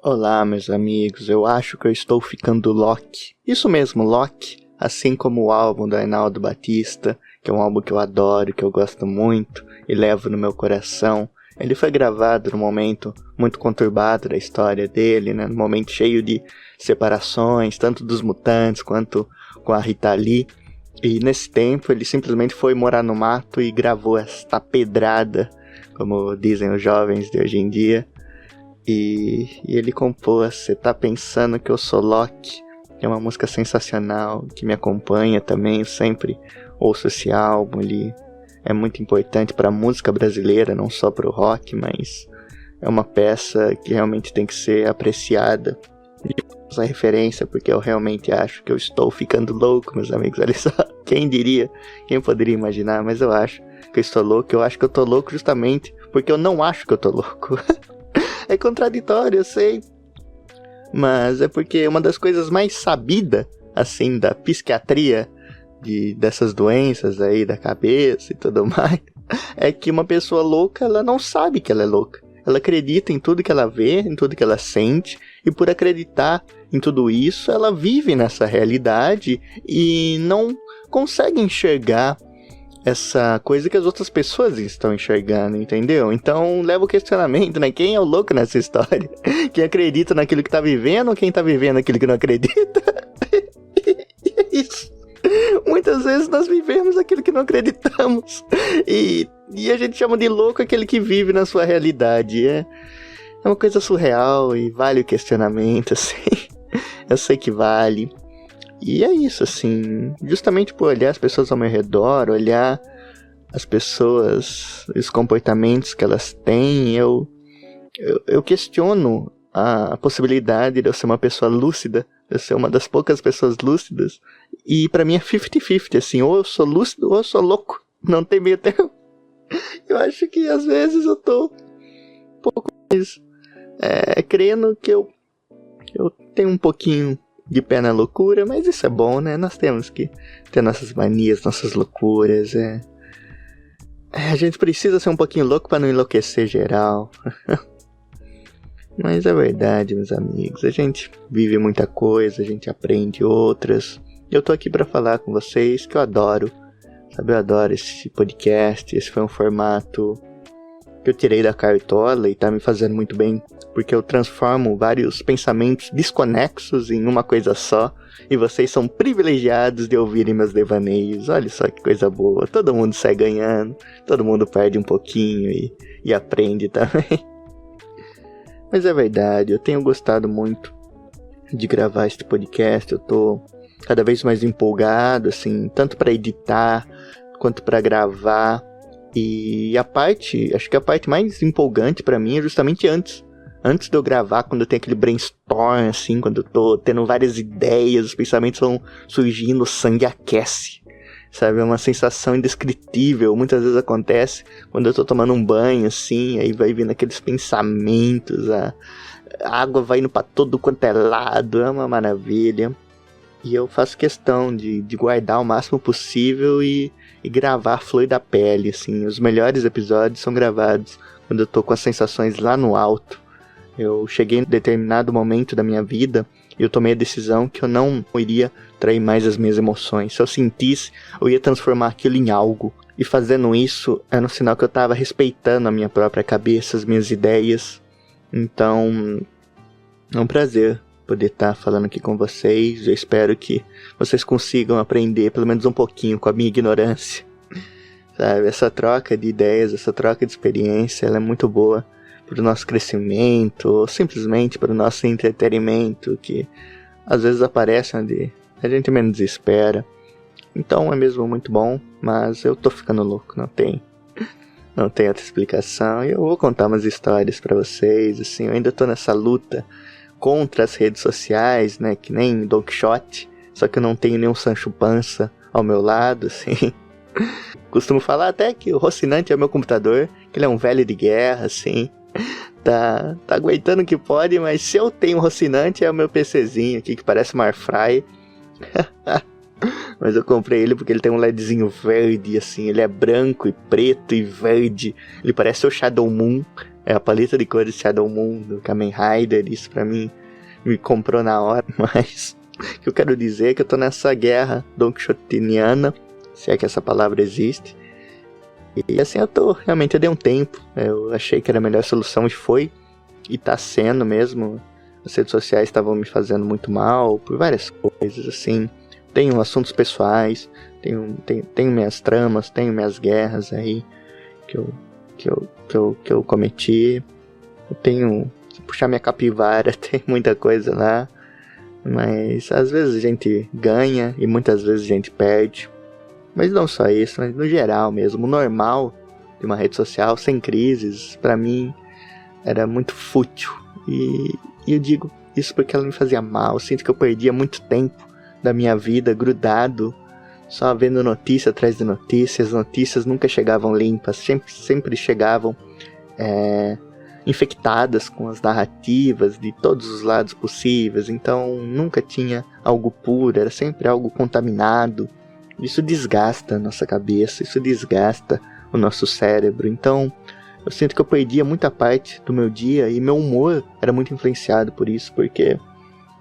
Olá, meus amigos, eu acho que eu estou ficando Loki. Isso mesmo, Loki, assim como o álbum do Arnaldo Batista, que é um álbum que eu adoro, que eu gosto muito e levo no meu coração. Ele foi gravado num momento muito conturbado da história dele, né? Num momento cheio de separações, tanto dos Mutantes quanto com a Rita Lee. E nesse tempo ele simplesmente foi morar no mato e gravou esta pedrada, como dizem os jovens de hoje em dia. E ele compôs Você Tá Pensando Que Eu Sou Loki, que é uma música sensacional, que me acompanha também, eu sempre ouço esse álbum. Ele é muito importante para a música brasileira, não só para o rock, mas é uma peça que realmente tem que ser apreciada. Essa referência, porque eu realmente acho que eu estou ficando louco, meus amigos, olha só, quem diria, quem poderia imaginar, mas eu acho que eu estou louco, eu acho que eu tô louco justamente porque eu não acho que eu tô louco. É contraditório, eu sei, mas é porque uma das coisas mais sabidas, assim, da psiquiatria, dessas doenças aí da cabeça e tudo mais, é que uma pessoa louca, ela não sabe que ela é louca. Ela acredita em tudo que ela vê, em tudo que ela sente, e por acreditar em tudo isso, ela vive nessa realidade e não consegue enxergar essa coisa que as outras pessoas estão enxergando, entendeu? Então leva o questionamento, né? Quem é o louco nessa história? Quem acredita naquilo que tá vivendo ou quem tá vivendo aquilo que não acredita? É isso. Muitas vezes nós vivemos aquilo que não acreditamos. E a gente chama de louco aquele que vive na sua realidade. É uma coisa surreal e vale o questionamento, assim. Eu sei que vale. E é isso, assim, justamente por olhar as pessoas ao meu redor, olhar as pessoas, os comportamentos que elas têm, eu questiono a possibilidade de eu ser uma pessoa lúcida, de eu ser uma das poucas pessoas lúcidas, e pra mim é 50-50, assim, ou eu sou lúcido ou eu sou louco, não tem meio termo. Eu acho que às vezes eu tô um pouco mais crendo que eu tenho um pouquinho de pé na loucura, mas isso é bom, né? Nós temos que ter nossas manias, nossas loucuras. A gente precisa ser um pouquinho louco para não enlouquecer geral. Mas é verdade, meus amigos. A gente vive muita coisa, a gente aprende outras. Eu tô aqui para falar com vocês que eu adoro. Sabe, eu adoro esse podcast. Esse foi um formato que eu tirei da cartola e tá me fazendo muito bem, porque eu transformo vários pensamentos desconexos em uma coisa só, e vocês são privilegiados de ouvirem meus devaneios. Olha só que coisa boa, todo mundo sai ganhando, todo mundo perde um pouquinho e aprende também. Mas é verdade, eu tenho gostado muito de gravar este podcast, eu tô cada vez mais empolgado, assim, tanto para editar quanto para gravar. E acho que a parte mais empolgante pra mim é justamente antes de eu gravar, quando eu tenho aquele brainstorm, assim, quando eu tô tendo várias ideias, os pensamentos vão surgindo, o sangue aquece, sabe? É uma sensação indescritível, muitas vezes acontece quando eu tô tomando um banho, assim, aí vai vindo aqueles pensamentos, a água vai indo pra todo quanto é lado, é uma maravilha. E eu faço questão de guardar o máximo possível e gravar a flor da pele, assim. Os melhores episódios são gravados quando eu tô com as sensações lá no alto. Eu cheguei em determinado momento da minha vida e eu tomei a decisão que eu não iria trair mais as minhas emoções. Se eu sentisse, eu ia transformar aquilo em algo. E fazendo isso, era um sinal que eu tava respeitando a minha própria cabeça, as minhas ideias. Então, é um prazer poder estar falando aqui com vocês. Eu espero que vocês consigam aprender pelo menos um pouquinho com a minha ignorância, sabe? Essa troca de ideias, essa troca de experiência, ela é muito boa para o nosso crescimento, ou simplesmente para o nosso entretenimento, que às vezes aparece onde a gente menos espera. Então é mesmo muito bom, mas eu tô ficando louco, não tem outra explicação. E eu vou contar umas histórias para vocês, assim, eu ainda tô nessa luta contra as redes sociais, né, que nem Don Quixote, só que eu não tenho nenhum Sancho Panza ao meu lado, assim. Costumo falar até que o Rocinante é o meu computador, que ele é um velho de guerra, assim. Tá aguentando o que pode, mas se eu tenho um Rocinante é o meu PCzinho aqui, que parece uma airfryer. Mas eu comprei ele porque ele tem um LEDzinho verde, assim, ele é branco e preto e verde. Ele parece o Shadow Moon, é a paleta de cores Shadow Moon do Kamen Rider. Isso pra mim me comprou na hora, mas o que eu quero dizer é que eu tô nessa guerra Don Quixotiniana, se é que essa palavra existe. E assim realmente eu dei um tempo, eu achei que era a melhor solução e foi, e tá sendo mesmo. As redes sociais estavam me fazendo muito mal por várias coisas, assim. Tenho assuntos pessoais, tenho minhas tramas, tenho minhas guerras aí que eu cometi. Eu tenho, se puxar minha capivara, tem muita coisa lá. Mas às vezes a gente ganha e muitas vezes a gente perde. Mas não só isso, mas no geral mesmo. O normal de uma rede social, sem crises, pra mim era muito fútil. E eu digo isso porque ela me fazia mal. Eu sinto que eu perdia muito tempo da minha vida grudado, só vendo notícia atrás de notícia. As notícias nunca chegavam limpas, sempre chegavam infectadas com as narrativas de todos os lados possíveis. Então nunca tinha algo puro, era sempre algo contaminado. Isso desgasta a nossa cabeça, isso desgasta o nosso cérebro. Então eu sinto que eu perdia muita parte do meu dia e meu humor era muito influenciado por isso, porque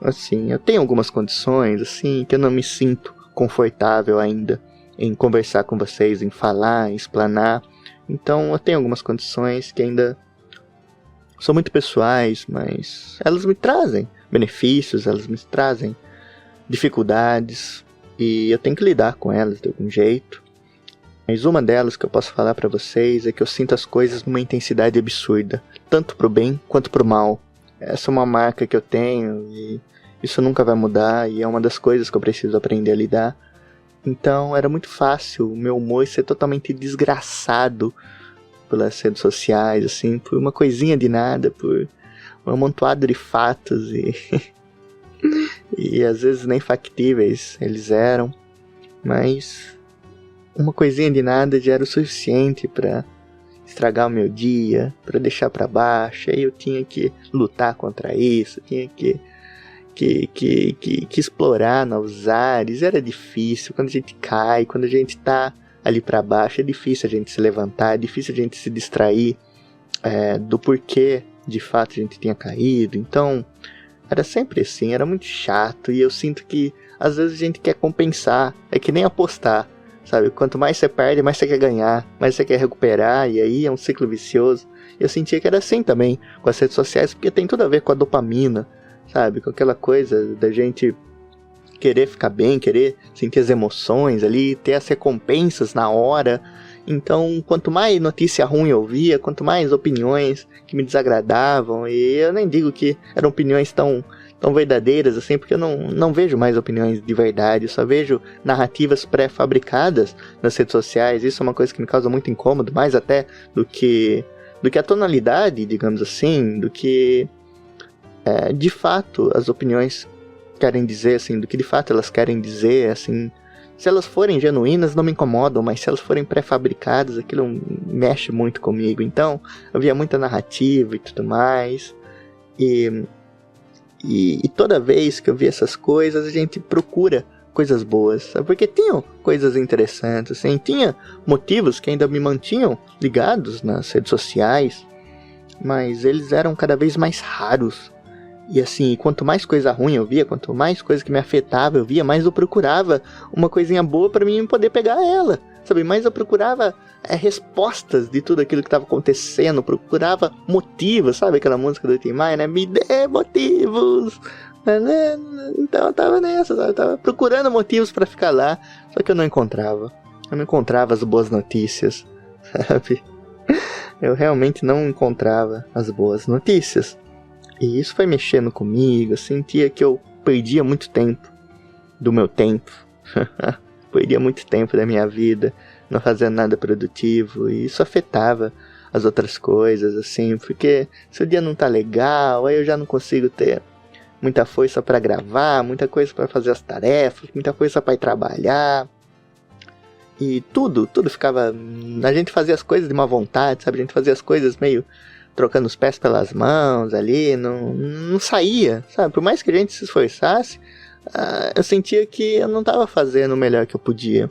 assim, eu tenho algumas condições assim que eu não me sinto confortável ainda em conversar com vocês, em falar, em explanar. Então eu tenho algumas condições que ainda são muito pessoais, mas elas me trazem benefícios, elas me trazem dificuldades e eu tenho que lidar com elas de algum jeito. Mas uma delas que eu posso falar pra vocês é que eu sinto as coisas numa intensidade absurda, tanto pro bem quanto pro mal. Essa é uma marca que eu tenho e isso nunca vai mudar e é uma das coisas que eu preciso aprender a lidar. Então era muito fácil o meu humor ser totalmente desgraçado pelas redes sociais, assim, por uma coisinha de nada, por um amontoado de fatos e às vezes nem factíveis eles eram, mas uma coisinha de nada já era o suficiente pra estragar o meu dia, pra deixar pra baixo. Aí eu tinha que lutar contra isso, tinha que explorar novos ares. Era difícil, quando a gente cai, quando a gente tá ali pra baixo, é difícil a gente se levantar, é difícil a gente se distrair do porquê de fato a gente tinha caído. Então era sempre assim, era muito chato. E eu sinto que às vezes a gente quer compensar, é que nem apostar, sabe? Quanto mais você perde, mais você quer ganhar, mais você quer recuperar, e aí é um ciclo vicioso. Eu sentia que era assim também com as redes sociais, porque tem tudo a ver com a dopamina, sabe? Com aquela coisa da gente querer ficar bem, querer sentir as emoções ali, ter as recompensas na hora. Então, quanto mais notícia ruim eu via, quanto mais opiniões que me desagradavam, e eu nem digo que eram opiniões tão verdadeiras assim, porque eu não vejo mais opiniões de verdade, eu só vejo narrativas pré-fabricadas nas redes sociais. Isso é uma coisa que me causa muito incômodo, mais até do que a tonalidade, digamos assim, do que de fato as opiniões querem dizer, assim, do que de fato elas querem dizer, assim. Se elas forem genuínas não me incomodam, mas se elas forem pré-fabricadas, aquilo mexe muito comigo. Então eu via muita narrativa e tudo mais, e toda vez que eu via essas coisas, a gente procura coisas boas, sabe? Porque tinham coisas interessantes, assim, tinha motivos que ainda me mantinham ligados nas redes sociais, mas eles eram cada vez mais raros. E assim, quanto mais coisa ruim eu via, quanto mais coisa que me afetava eu via, mais eu procurava uma coisinha boa pra mim poder pegar ela, sabe? Mais eu procurava respostas de tudo aquilo que estava acontecendo, procurava motivos, sabe aquela música do Tim Maia, né? Me dê motivos. Então eu tava nessa, sabe? Eu tava procurando motivos pra ficar lá, só que eu não encontrava as boas notícias, sabe? Eu realmente não encontrava as boas notícias. E isso foi mexendo comigo, eu sentia que eu perdia muito tempo do meu tempo. Perdia muito tempo da minha vida, não fazendo nada produtivo, e isso afetava as outras coisas, assim, porque se o dia não tá legal, aí eu já não consigo ter muita força pra gravar, muita coisa pra fazer as tarefas, muita coisa pra ir trabalhar, e tudo ficava, a gente fazia as coisas de má vontade, sabe, a gente fazia as coisas meio trocando os pés pelas mãos ali, não saía, sabe, por mais que a gente se esforçasse, eu sentia que eu não estava fazendo o melhor que eu podia.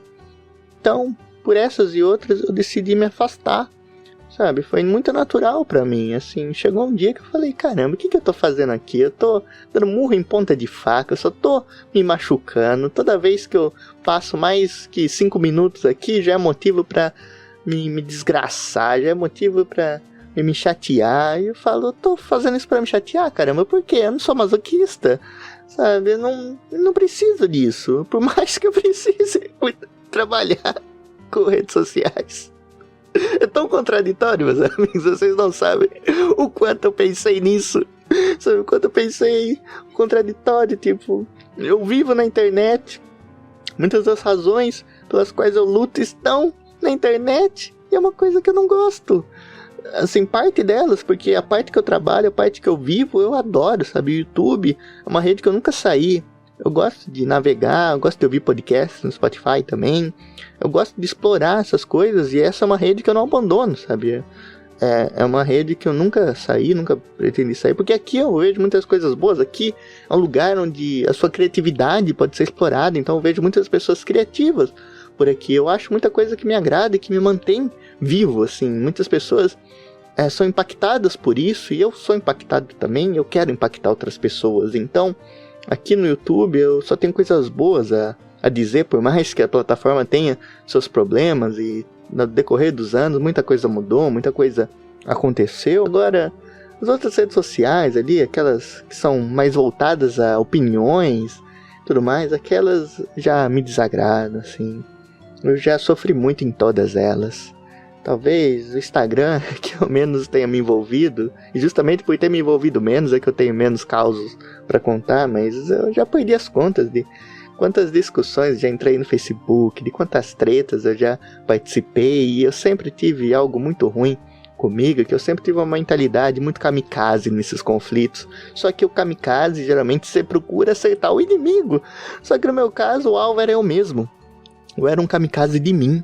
Então, por essas e outras, eu decidi me afastar, sabe? Foi muito natural pra mim, assim. Chegou um dia que eu falei, caramba, o que eu tô fazendo aqui? Eu tô dando murro em ponta de faca, eu só tô me machucando. Toda vez que eu passo mais que 5 minutos aqui, já é motivo pra me desgraçar, já é motivo pra me chatear. E eu falo, eu tô fazendo isso pra me chatear, caramba, por quê? Eu não sou masoquista, sabe? Eu não preciso disso. Por mais que eu precise trabalhar com redes sociais. É tão contraditório, meus amigos, vocês não sabem o quanto eu pensei nisso. Sabe o quanto eu pensei contraditório, tipo, eu vivo na internet. Muitas das razões pelas quais eu luto estão na internet. E é uma coisa que eu não gosto. Assim, parte delas, porque a parte que eu trabalho, a parte que eu vivo, eu adoro, sabe? O YouTube é uma rede que eu nunca saí. Eu gosto de navegar, eu gosto de ouvir podcasts no Spotify também. Eu gosto de explorar essas coisas e essa é uma rede que eu não abandono, sabe? É uma rede que eu nunca saí, nunca pretendi sair, porque aqui eu vejo muitas coisas boas. Aqui é um lugar onde a sua criatividade pode ser explorada, então eu vejo muitas pessoas criativas por aqui. Eu acho muita coisa que me agrada e que me mantém vivo, assim. Muitas pessoas são impactadas por isso e eu sou impactado também, eu quero impactar outras pessoas. Então, aqui no YouTube eu só tenho coisas boas a dizer, por mais que a plataforma tenha seus problemas e no decorrer dos anos muita coisa mudou, muita coisa aconteceu. Agora, as outras redes sociais ali, aquelas que são mais voltadas a opiniões e tudo mais, aquelas já me desagradam, assim. Eu já sofri muito em todas elas. Talvez o Instagram, que eu menos tenha me envolvido, e justamente por ter me envolvido menos é que eu tenho menos causos para contar, mas eu já perdi as contas de quantas discussões já entrei no Facebook, de quantas tretas eu já participei, e eu sempre tive algo muito ruim comigo, que eu sempre tive uma mentalidade muito kamikaze nesses conflitos. Só que o kamikaze, geralmente, você procura acertar o inimigo. Só que no meu caso, o alvo era eu mesmo. Eu era um kamikaze de mim.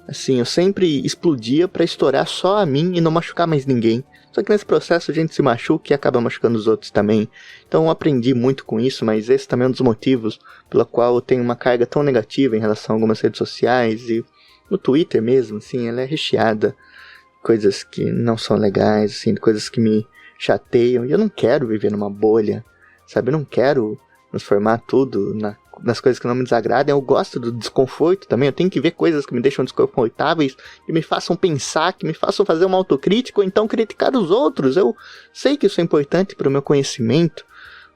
Assim, eu sempre explodia pra estourar só a mim e não machucar mais ninguém. Só que nesse processo a gente se machuca e acaba machucando os outros também. Então eu aprendi muito com isso, mas esse também é um dos motivos pela qual eu tenho uma carga tão negativa em relação a algumas redes sociais. E no Twitter mesmo, assim, ela é recheada de coisas que não são legais, assim, de coisas que me chateiam. E eu não quero viver numa bolha, sabe? Eu não quero transformar tudo nas coisas que não me desagradam. Eu gosto do desconforto também. Eu tenho que ver coisas que me deixam desconfortáveis, que me façam pensar, que me façam fazer uma autocrítica ou então criticar os outros. Eu sei que isso é importante para o meu conhecimento,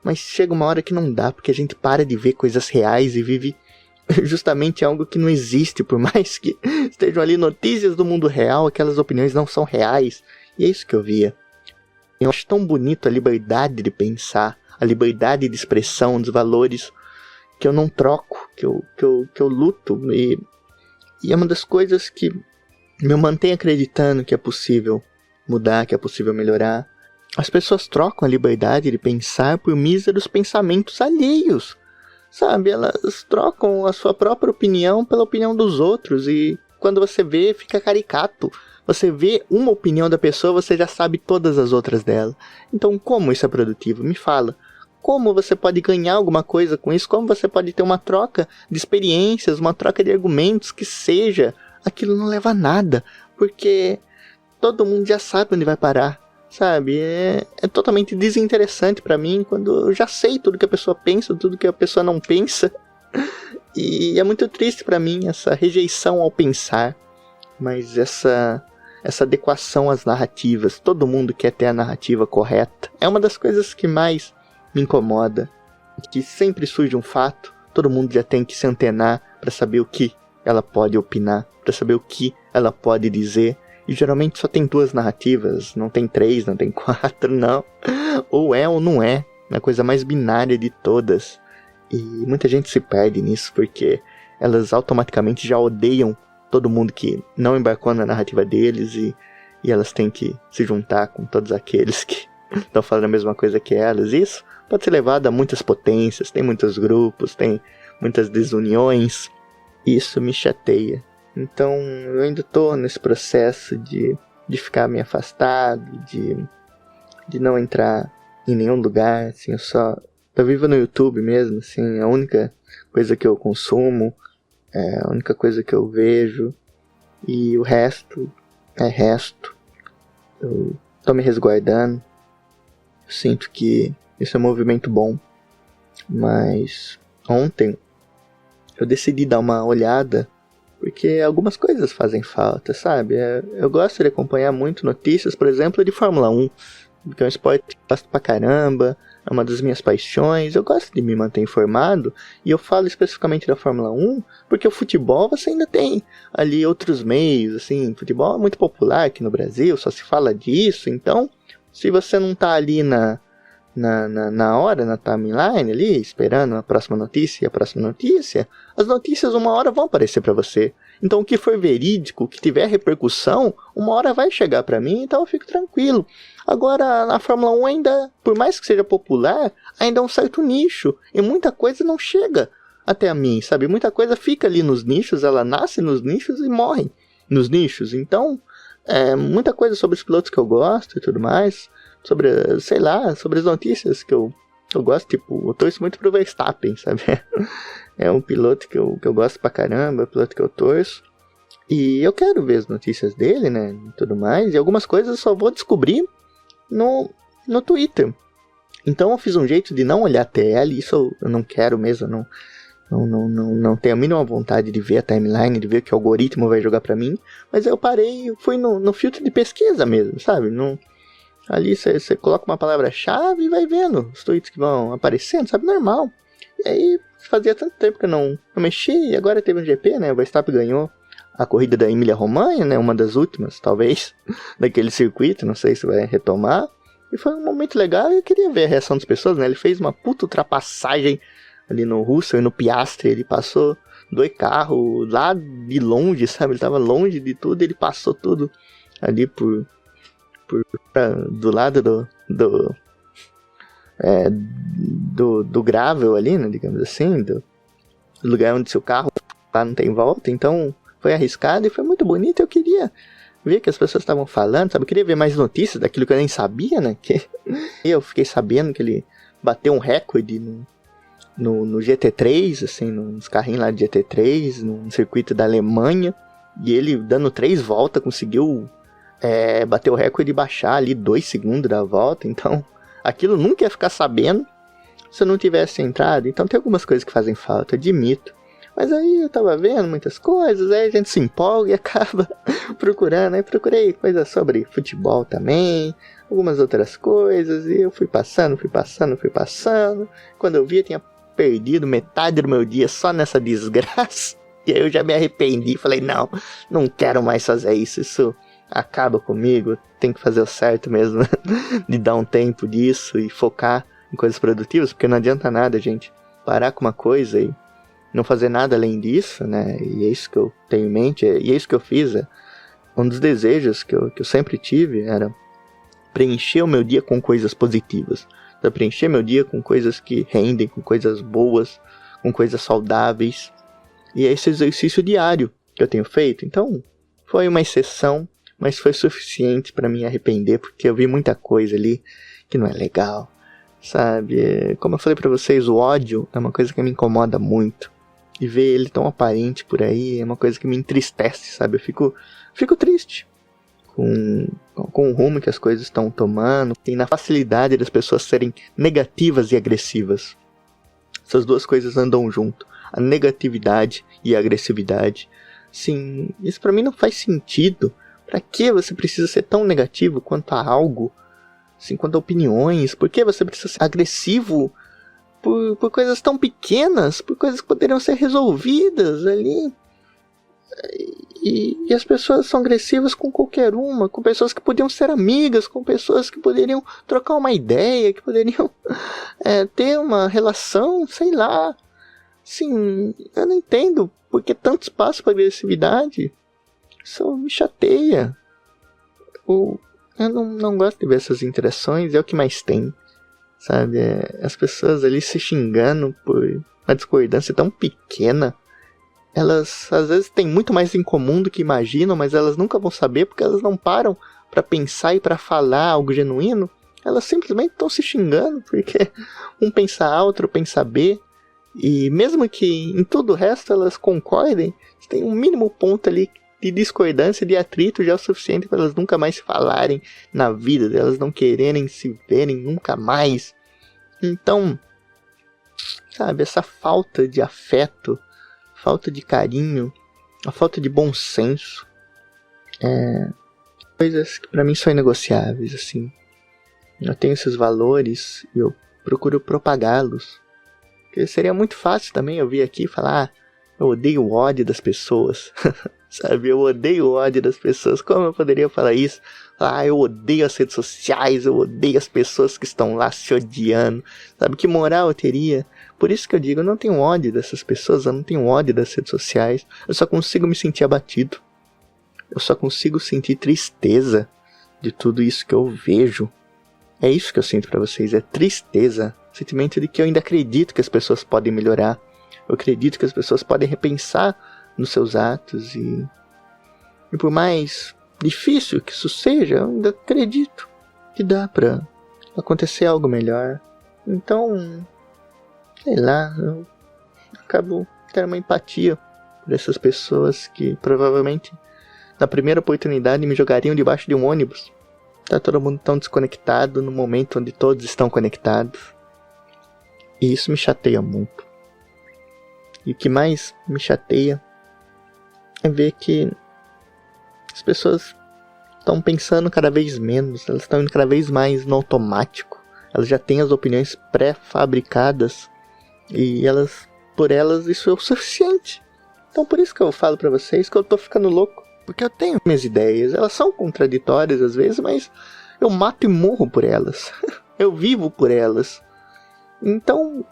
mas chega uma hora que não dá, porque a gente para de ver coisas reais e vive justamente algo que não existe. Por mais que estejam ali notícias do mundo real, aquelas opiniões não são reais. E é isso que eu via. Eu acho tão bonito a liberdade de pensar, a liberdade de expressão, dos valores que eu não troco, que eu luto, e é uma das coisas que me mantém acreditando que é possível mudar, que é possível melhorar. As pessoas trocam a liberdade de pensar por míseros pensamentos alheios, sabe? Elas trocam a sua própria opinião pela opinião dos outros, e quando você vê, fica caricato. Você vê uma opinião da pessoa, você já sabe todas as outras dela. Então, como isso é produtivo? Me fala. Como você pode ganhar alguma coisa com isso? Como você pode ter uma troca de experiências, uma troca de argumentos que seja? Aquilo não leva a nada, porque todo mundo já sabe onde vai parar, sabe? É totalmente desinteressante pra mim quando eu já sei tudo que a pessoa pensa, tudo que a pessoa não pensa. E é muito triste pra mim essa rejeição ao pensar, mas essa adequação às narrativas. Todo mundo quer ter a narrativa correta. É uma das coisas que mais me incomoda, que sempre surge um fato, todo mundo já tem que se antenar para saber o que ela pode opinar, para saber o que ela pode dizer, e geralmente só tem 2 narrativas, não tem 3, não tem 4, não, ou é ou não é, a coisa mais binária de todas, e muita gente se perde nisso, porque elas automaticamente já odeiam todo mundo que não embarcou na narrativa deles, e elas têm que se juntar com todos aqueles que estão falando a mesma coisa que elas. Isso pode ser levado a muitas potências, tem muitos grupos, tem muitas desuniões. Isso me chateia. Então eu ainda estou nesse processo de ficar me afastado, de não entrar em nenhum lugar. Assim, eu só Eu vivo no YouTube mesmo, assim, a única coisa que eu consumo, a única coisa que eu vejo, e o resto é resto. Eu tô me resguardando, eu sinto que isso é um movimento bom, mas ontem eu decidi dar uma olhada, porque algumas coisas fazem falta, sabe? Eu gosto de acompanhar muito notícias, por exemplo, de Fórmula 1, porque é um esporte que eu gosto pra caramba, é uma das minhas paixões, eu gosto de me manter informado, e eu falo especificamente da Fórmula 1, porque o futebol você ainda tem ali outros meios, assim, futebol é muito popular aqui no Brasil, só se fala disso, então, se você não tá ali na hora, na timeline ali, esperando a próxima notícia e a próxima notícia, as notícias uma hora vão aparecer para você. Então o que for verídico, o que tiver repercussão, uma hora vai chegar para mim, então eu fico tranquilo. Agora, na Fórmula 1 ainda, por mais que seja popular, ainda é um certo nicho, e muita coisa não chega até a mim, sabe? Muita coisa fica ali nos nichos, ela nasce nos nichos e morre nos nichos. Então, muita coisa sobre os pilotos que eu gosto e tudo mais, sobre, sei lá, sobre as notícias que eu gosto, tipo, eu torço muito pro Verstappen, sabe? É um piloto que eu gosto pra caramba, é um piloto que eu torço. E eu quero ver as notícias dele, né, e tudo mais. E algumas coisas eu só vou descobrir no Twitter. Então eu fiz um jeito de não olhar a TL, isso eu não quero mesmo, não tenho a mínima vontade de ver a timeline, de ver o que o algoritmo vai jogar pra mim. Mas eu parei, fui no filtro de pesquisa mesmo, sabe? Ali você coloca uma palavra-chave e vai vendo os tweets que vão aparecendo, sabe? Normal. E aí fazia tanto tempo que eu não mexi, e agora teve um GP, né? O Verstappen ganhou a corrida da Emília-Romanha, né? Uma das últimas, talvez, daquele circuito, não sei se vai retomar. E foi um momento legal e eu queria ver a reação das pessoas, né? Ele fez uma puta ultrapassagem ali no Russell e no Piastri, ele passou 2 carros lá de longe, sabe? Ele tava longe de tudo, ele passou tudo ali do lado do gravel ali, né, digamos assim, do lugar onde seu carro lá não tem volta. Então foi arriscado e foi muito bonito. Eu queria ver o que as pessoas estavam falando, sabe? Eu queria ver mais notícias daquilo que eu nem sabia, né? E eu fiquei sabendo que ele bateu um recorde no GT3, assim, nos carrinhos lá de GT3, no circuito da Alemanha, e ele dando 3 voltas conseguiu bater o recorde e baixar ali 2 segundos da volta. Então aquilo nunca ia ficar sabendo se eu não tivesse entrado. Então tem algumas coisas que fazem falta, admito. Mas aí eu tava vendo muitas coisas, aí a gente se empolga e acaba procurando. Aí procurei coisas sobre futebol também, algumas outras coisas, e eu fui passando. Quando eu vi, eu tinha perdido metade do meu dia só nessa desgraça. E aí eu já me arrependi, falei, não quero mais fazer isso acaba comigo, tem que fazer o certo mesmo, de dar um tempo disso e focar em coisas produtivas, porque não adianta nada, gente, parar com uma coisa e não fazer nada além disso, né? E é isso que eu tenho em mente, e é isso que eu fiz. Um dos desejos que eu sempre tive era preencher o meu dia com coisas positivas, preencher meu dia com coisas que rendem, com coisas boas, com coisas saudáveis. E é esse exercício diário que eu tenho feito. Então foi uma exceção, mas foi suficiente para me arrepender, porque eu vi muita coisa ali que não é legal, sabe? Como eu falei para vocês, o ódio é uma coisa que me incomoda muito, e ver ele tão aparente por aí é uma coisa que me entristece, sabe? Eu fico triste com o rumo que as coisas estão tomando, e na facilidade das pessoas serem negativas e agressivas. Essas duas coisas andam junto, a negatividade e a agressividade. Sim, isso para mim não faz sentido. Pra que você precisa ser tão negativo quanto a algo? Assim, quanto a opiniões? Por que você precisa ser agressivo por coisas tão pequenas? Por coisas que poderiam ser resolvidas ali? E as pessoas são agressivas com qualquer uma. Com pessoas que podiam ser amigas. Com pessoas que poderiam trocar uma ideia. Que poderiam ter uma relação, sei lá. Sim, eu não entendo por que tanto espaço para agressividade. Isso me chateia. Eu não gosto de ver essas interações, é o que mais tem, sabe? As pessoas ali se xingando por uma discordância tão pequena. Elas às vezes têm muito mais em comum do que imaginam, mas elas nunca vão saber porque elas não param para pensar e para falar algo genuíno. elas simplesmente estão se xingando, porque um pensa A, outro pensa B, e mesmo que em tudo o resto elas concordem, tem um mínimo ponto ali de discordância, de atrito já é o suficiente para elas nunca mais se falarem na vida delas, não quererem se verem nunca mais. Então, sabe, essa falta de afeto, falta de carinho, a falta de bom senso, coisas que pra mim são inegociáveis, assim. Eu tenho esses valores e eu procuro propagá-los. Porque seria muito fácil também eu vir aqui e falar, eu odeio o ódio das pessoas. Sabe, eu odeio o ódio das pessoas. Como eu poderia falar isso? Eu odeio as redes sociais, eu odeio as pessoas que estão lá se odiando. Sabe, que moral eu teria? Por isso que eu digo, eu não tenho ódio dessas pessoas, eu não tenho ódio das redes sociais. Eu só consigo me sentir abatido. Eu só consigo sentir tristeza de tudo isso que eu vejo. É isso que eu sinto pra vocês, é tristeza. Sentimento de que eu ainda acredito que as pessoas podem melhorar. Eu acredito que as pessoas podem repensar nos seus atos e por mais difícil que isso seja, eu ainda acredito que dá pra acontecer algo melhor. Então, sei lá, eu acabo tendo uma empatia por essas pessoas que provavelmente na primeira oportunidade me jogariam debaixo de um ônibus. Tá todo mundo tão desconectado no momento onde todos estão conectados. E isso me chateia muito. E o que mais me chateia é ver que as pessoas estão pensando cada vez menos, elas estão indo cada vez mais no automático. Elas já têm as opiniões pré-fabricadas e por elas isso é o suficiente. Então por isso que eu falo pra vocês que eu tô ficando louco. Porque eu tenho minhas ideias, elas são contraditórias às vezes, mas eu mato e morro por elas. Eu vivo por elas. Então,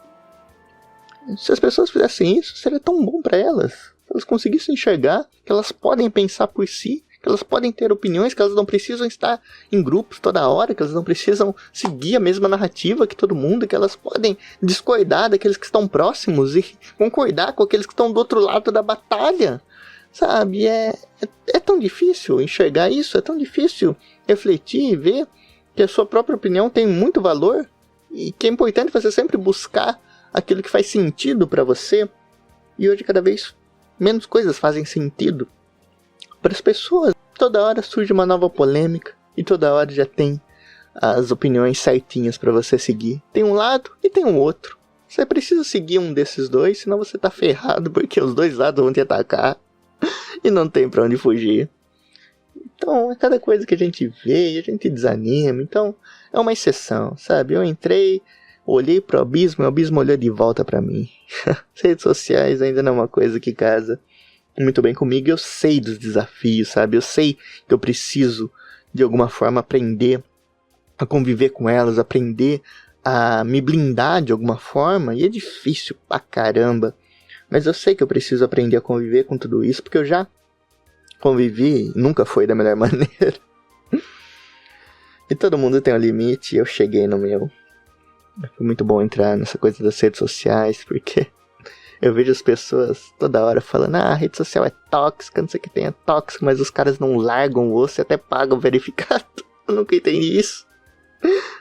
se as pessoas fizessem isso, seria tão bom pra elas. Se elas conseguissem enxergar que elas podem pensar por si, que elas podem ter opiniões, que elas não precisam estar em grupos toda hora, que elas não precisam seguir a mesma narrativa que todo mundo, que elas podem discordar daqueles que estão próximos e concordar com aqueles que estão do outro lado da batalha. Sabe, é tão difícil enxergar isso, é tão difícil refletir e ver que a sua própria opinião tem muito valor e que é importante você sempre buscar aquilo que faz sentido pra você. E hoje cada vez menos coisas fazem sentido para as pessoas. Toda hora surge uma nova polêmica e toda hora já tem as opiniões certinhas pra você seguir. Tem um lado e tem um outro. Você precisa seguir um desses dois, senão você tá ferrado, porque os dois lados vão te atacar e não tem pra onde fugir. Então é cada coisa que a gente vê e a gente desanima. Então é uma exceção, sabe? Eu entrei, olhei pro abismo e o abismo olhou de volta pra mim. As redes sociais ainda não é uma coisa que casa muito bem comigo. Eu sei dos desafios, sabe? Eu sei que eu preciso de alguma forma aprender a conviver com elas, aprender a me blindar de alguma forma. E é difícil pra caramba. Mas eu sei que eu preciso aprender a conviver com tudo isso, porque eu já convivi, nunca foi da melhor maneira. E todo mundo tem um limite, e eu cheguei no meu. Foi muito bom entrar nessa coisa das redes sociais, porque eu vejo as pessoas toda hora falando, a rede social é tóxica, não sei o que tem, é tóxico, mas os caras não largam o osso e até pagam verificado. Eu nunca entendi isso.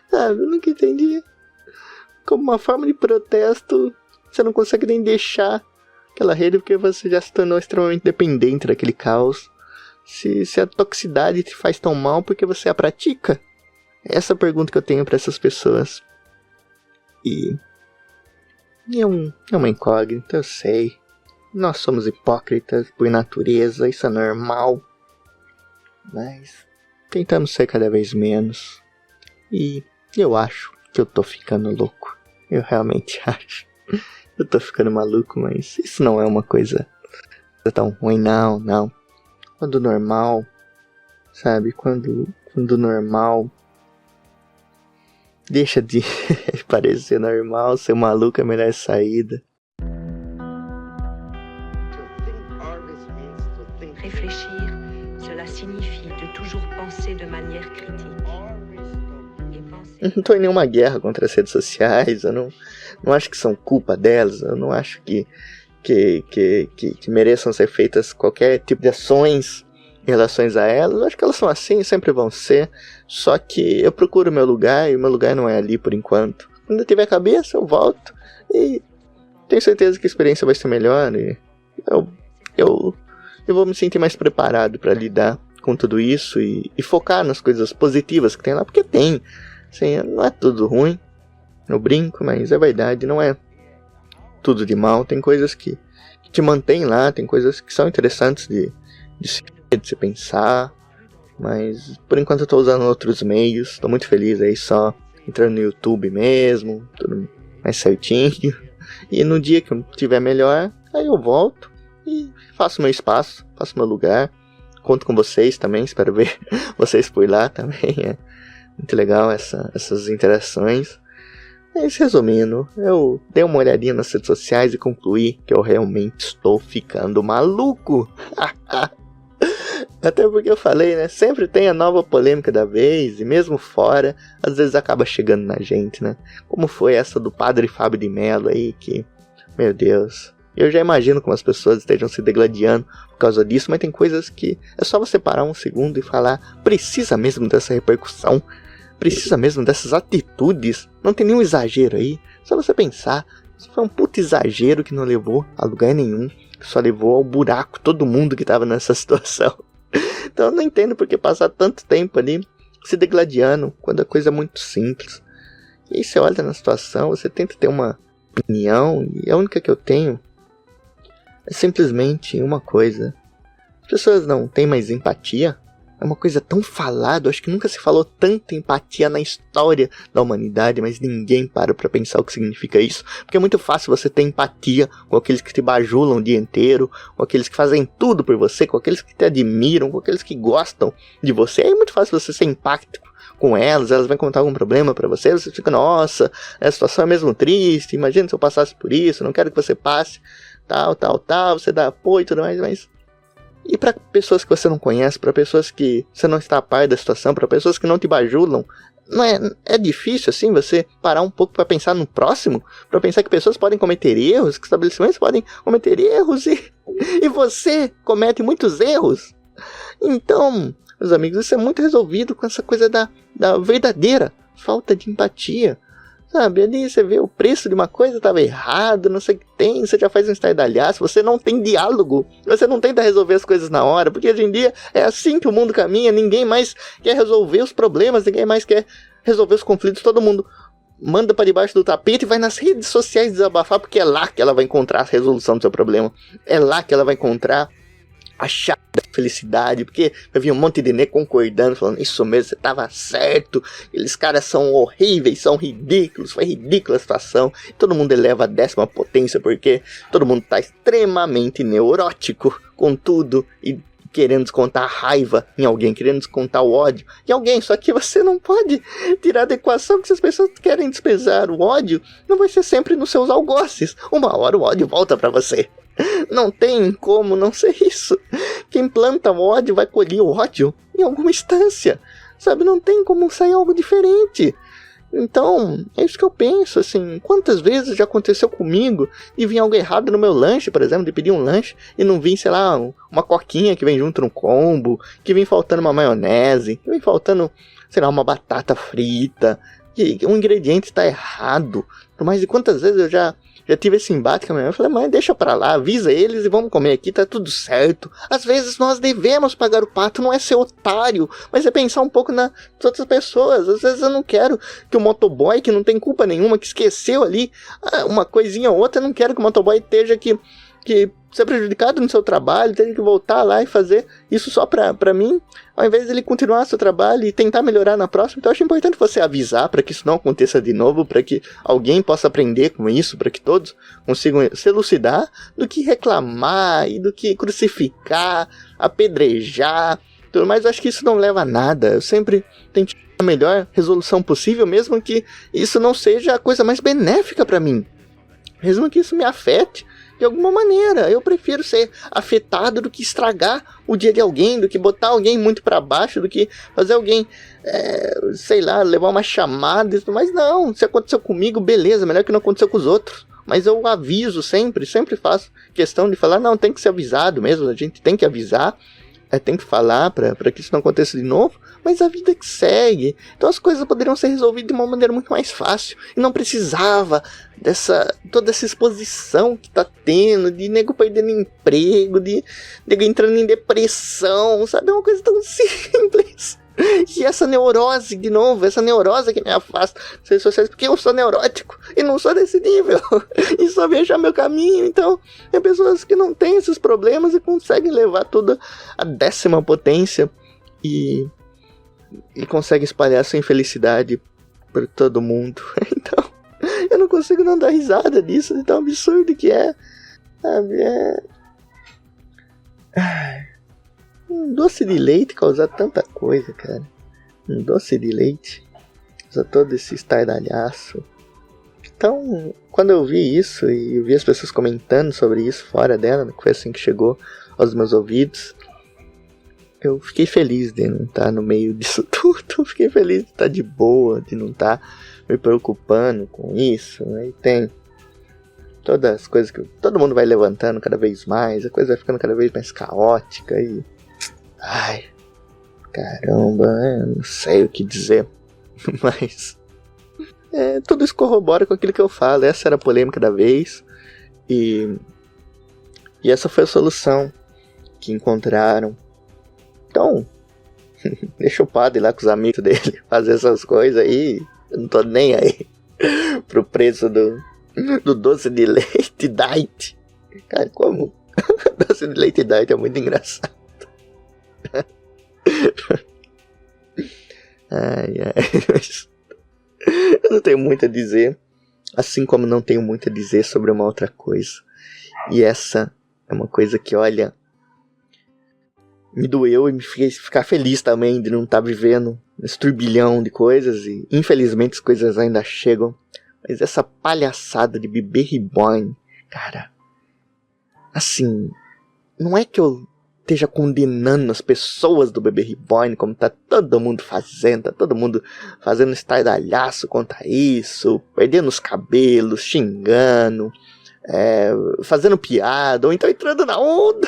Sabe, eu nunca entendi. Como uma forma de protesto, você não consegue nem deixar aquela rede porque você já se tornou extremamente dependente daquele caos. Se a toxicidade te faz tão mal, porque você a pratica? Essa é a pergunta que eu tenho para essas pessoas. E é uma incógnita, eu sei. Nós somos hipócritas por natureza, isso é normal. Mas tentamos ser cada vez menos. E eu acho que eu tô ficando louco. Eu realmente acho. Eu tô ficando maluco, mas isso não é uma coisa tão ruim, não. Quando normal, sabe? Quando normal deixa de parecer normal, ser maluco é a melhor saída. Réfléchir, cela signifie de toujours penser de manière critique. Eu não tô em nenhuma guerra contra as redes sociais, eu não acho que são culpa delas, eu não acho que mereçam ser feitas qualquer tipo de ações em relações a elas. Eu acho que elas são assim, sempre vão ser. Só que eu procuro o meu lugar, e o meu lugar não é ali por enquanto. Quando eu tiver cabeça, eu volto. E tenho certeza que a experiência vai ser melhor. E eu vou me sentir mais preparado para lidar com tudo isso. E focar nas coisas positivas que tem lá. Porque tem. Assim, não é tudo ruim. Eu brinco, mas é verdade. Não é tudo de mal. Tem coisas que te mantêm lá. Tem coisas que são interessantes de se pensar. Mas por enquanto eu tô usando outros meios. Tô muito feliz aí só entrando no YouTube mesmo. Tudo mais certinho. E no dia que eu estiver melhor, aí eu volto e faço meu espaço, faço meu lugar. Conto com vocês também, espero ver vocês por lá também. É muito legal essas interações. Mas resumindo, eu dei uma olhadinha nas redes sociais e concluí que eu realmente estou ficando maluco. Até porque eu falei, né? Sempre tem a nova polêmica da vez. E mesmo fora, às vezes acaba chegando na gente, né? Como foi essa do padre Fábio de Mello aí, que... Meu Deus. Eu já imagino como as pessoas estejam se degladiando por causa disso. Mas tem coisas que é só você parar um segundo e falar: precisa mesmo dessa repercussão? Precisa mesmo dessas atitudes? Não tem nenhum exagero aí? Só você pensar. Isso foi um puto exagero que não levou a lugar nenhum. Só levou ao buraco todo mundo que tava nessa situação. Então eu não entendo porque passar tanto tempo ali se degladiando quando a coisa é muito simples. E aí você olha na situação, você tenta ter uma opinião, e a única que eu tenho é simplesmente uma coisa: as pessoas não têm mais empatia. É uma coisa tão falada, acho que nunca se falou tanta empatia na história da humanidade, mas ninguém para pra pensar o que significa isso. Porque é muito fácil você ter empatia com aqueles que te bajulam o dia inteiro, com aqueles que fazem tudo por você, com aqueles que te admiram, com aqueles que gostam de você. É muito fácil você ser empático com elas vão contar algum problema pra você, você fica: nossa, a situação é mesmo triste, imagina se eu passasse por isso, não quero que você passe, tal, você dá apoio e tudo mais, mas... E para pessoas que você não conhece, para pessoas que você não está a par da situação, para pessoas que não te bajulam, não é difícil assim você parar um pouco para pensar no próximo, para pensar que pessoas podem cometer erros, que estabelecimentos podem cometer erros e você comete muitos erros. Então, meus amigos, isso é muito resolvido com essa coisa da verdadeira falta de empatia. Sabe, ali você vê o preço de uma coisa estava errado, não sei o que tem, você já faz um estardalhaço, você não tem diálogo, você não tenta resolver as coisas na hora, porque hoje em dia é assim que o mundo caminha, ninguém mais quer resolver os problemas, ninguém mais quer resolver os conflitos, todo mundo manda para debaixo do tapete e vai nas redes sociais desabafar, porque é lá que ela vai encontrar a resolução do seu problema, é lá que ela vai encontrar a chave da felicidade, porque eu vi um monte de nego concordando, falando: isso mesmo, você tava certo, aqueles caras são horríveis, são ridículos, foi ridícula a situação, e todo mundo eleva a 10ª potência, porque todo mundo tá extremamente neurótico com tudo, e querendo descontar a raiva em alguém, querendo descontar o ódio em alguém, só que você não pode tirar da equação que se as pessoas querem desprezar o ódio, não vai ser sempre nos seus algoces, uma hora o ódio volta pra você. Não tem como não ser isso. Quem planta o ódio vai colher o ódio em alguma instância, sabe? Não tem como sair algo diferente. Então, é isso que eu penso, assim, quantas vezes já aconteceu comigo e vinha algo errado no meu lanche, por exemplo, de pedir um lanche e não vim, sei lá, uma coquinha que vem junto no combo, que vem faltando uma maionese, que vem faltando, sei lá, uma batata frita, que um ingrediente está errado. Mas de quantas vezes eu já tive esse embate com a minha mãe, eu falei: mãe, deixa pra lá, avisa eles e vamos comer aqui, tá tudo certo. Às vezes nós devemos pagar o pato, não é ser otário, mas é pensar um pouco nas outras pessoas. Às vezes eu não quero que o motoboy, que não tem culpa nenhuma, que esqueceu ali uma coisinha ou outra, eu não quero que o motoboy esteja que ser prejudicado no seu trabalho, ter que voltar lá e fazer isso só pra mim, ao invés de ele continuar seu trabalho e tentar melhorar na próxima. Então eu acho importante você avisar para que isso não aconteça de novo, para que alguém possa aprender com isso, para que todos consigam se elucidar, do que reclamar e do que crucificar, apedrejar, tudo mais. Eu acho que isso não leva a nada. Eu sempre tento a melhor resolução possível, mesmo que isso não seja a coisa mais benéfica para mim, mesmo que isso me afete de alguma maneira. Eu prefiro ser afetado do que estragar o dia de alguém, do que botar alguém muito pra baixo, do que fazer alguém, sei lá, levar uma chamada. Mas não, se aconteceu comigo, beleza, melhor que não aconteceu com os outros. Mas eu aviso sempre faço questão de falar: não, tem que ser avisado mesmo, a gente tem que avisar, tem que falar pra que isso não aconteça de novo, mas a vida que segue. Então as coisas poderiam ser resolvidas de uma maneira muito mais fácil. E não precisava toda essa exposição que tá tendo, de nego perdendo emprego, de nego entrando em depressão, sabe? É uma coisa tão simples. E essa neurose, de novo, essa neurose que me afasta das redes sociais, porque eu sou neurótico e não sou desse nível. E só vejo meu caminho. Então, tem pessoas que não têm esses problemas e conseguem levar tudo à 10ª potência e conseguem espalhar sua infelicidade por todo mundo. Então, eu não consigo não dar risada disso, de tão absurdo que é. Sabe? Um doce de leite causar tanta coisa, cara. Um doce de leite causar todo esse estardalhaço. Então, quando eu vi isso e vi as pessoas comentando sobre isso fora dela, que foi assim que chegou aos meus ouvidos, eu fiquei feliz de não estar no meio disso tudo. Fiquei feliz de estar de boa, de não estar me preocupando com isso. Aí tem todas as coisas que todo mundo vai levantando cada vez mais, a coisa vai ficando cada vez mais caótica e... Ai, caramba, eu não sei o que dizer, mas tudo isso corrobora com aquilo que eu falo. Essa era a polêmica da vez e essa foi a solução que encontraram. Então, deixa o padre lá com os amigos dele fazer essas coisas aí, eu não tô nem aí pro preço do doce de leite diet. Cara, como? Doce de leite diet é muito engraçado. Mas eu não tenho muito a dizer, assim como não tenho muito a dizer sobre uma outra coisa. E essa é uma coisa que, olha, me doeu e me fez ficar feliz também de não estar vivendo esse turbilhão de coisas. E infelizmente as coisas ainda chegam. Mas essa palhaçada de bebê reborn, cara, assim, não é que eu esteja condenando as pessoas do bebê reborn, como tá todo mundo fazendo estardalhaço contra isso, perdendo os cabelos, xingando, fazendo piada, ou então entrando na onda.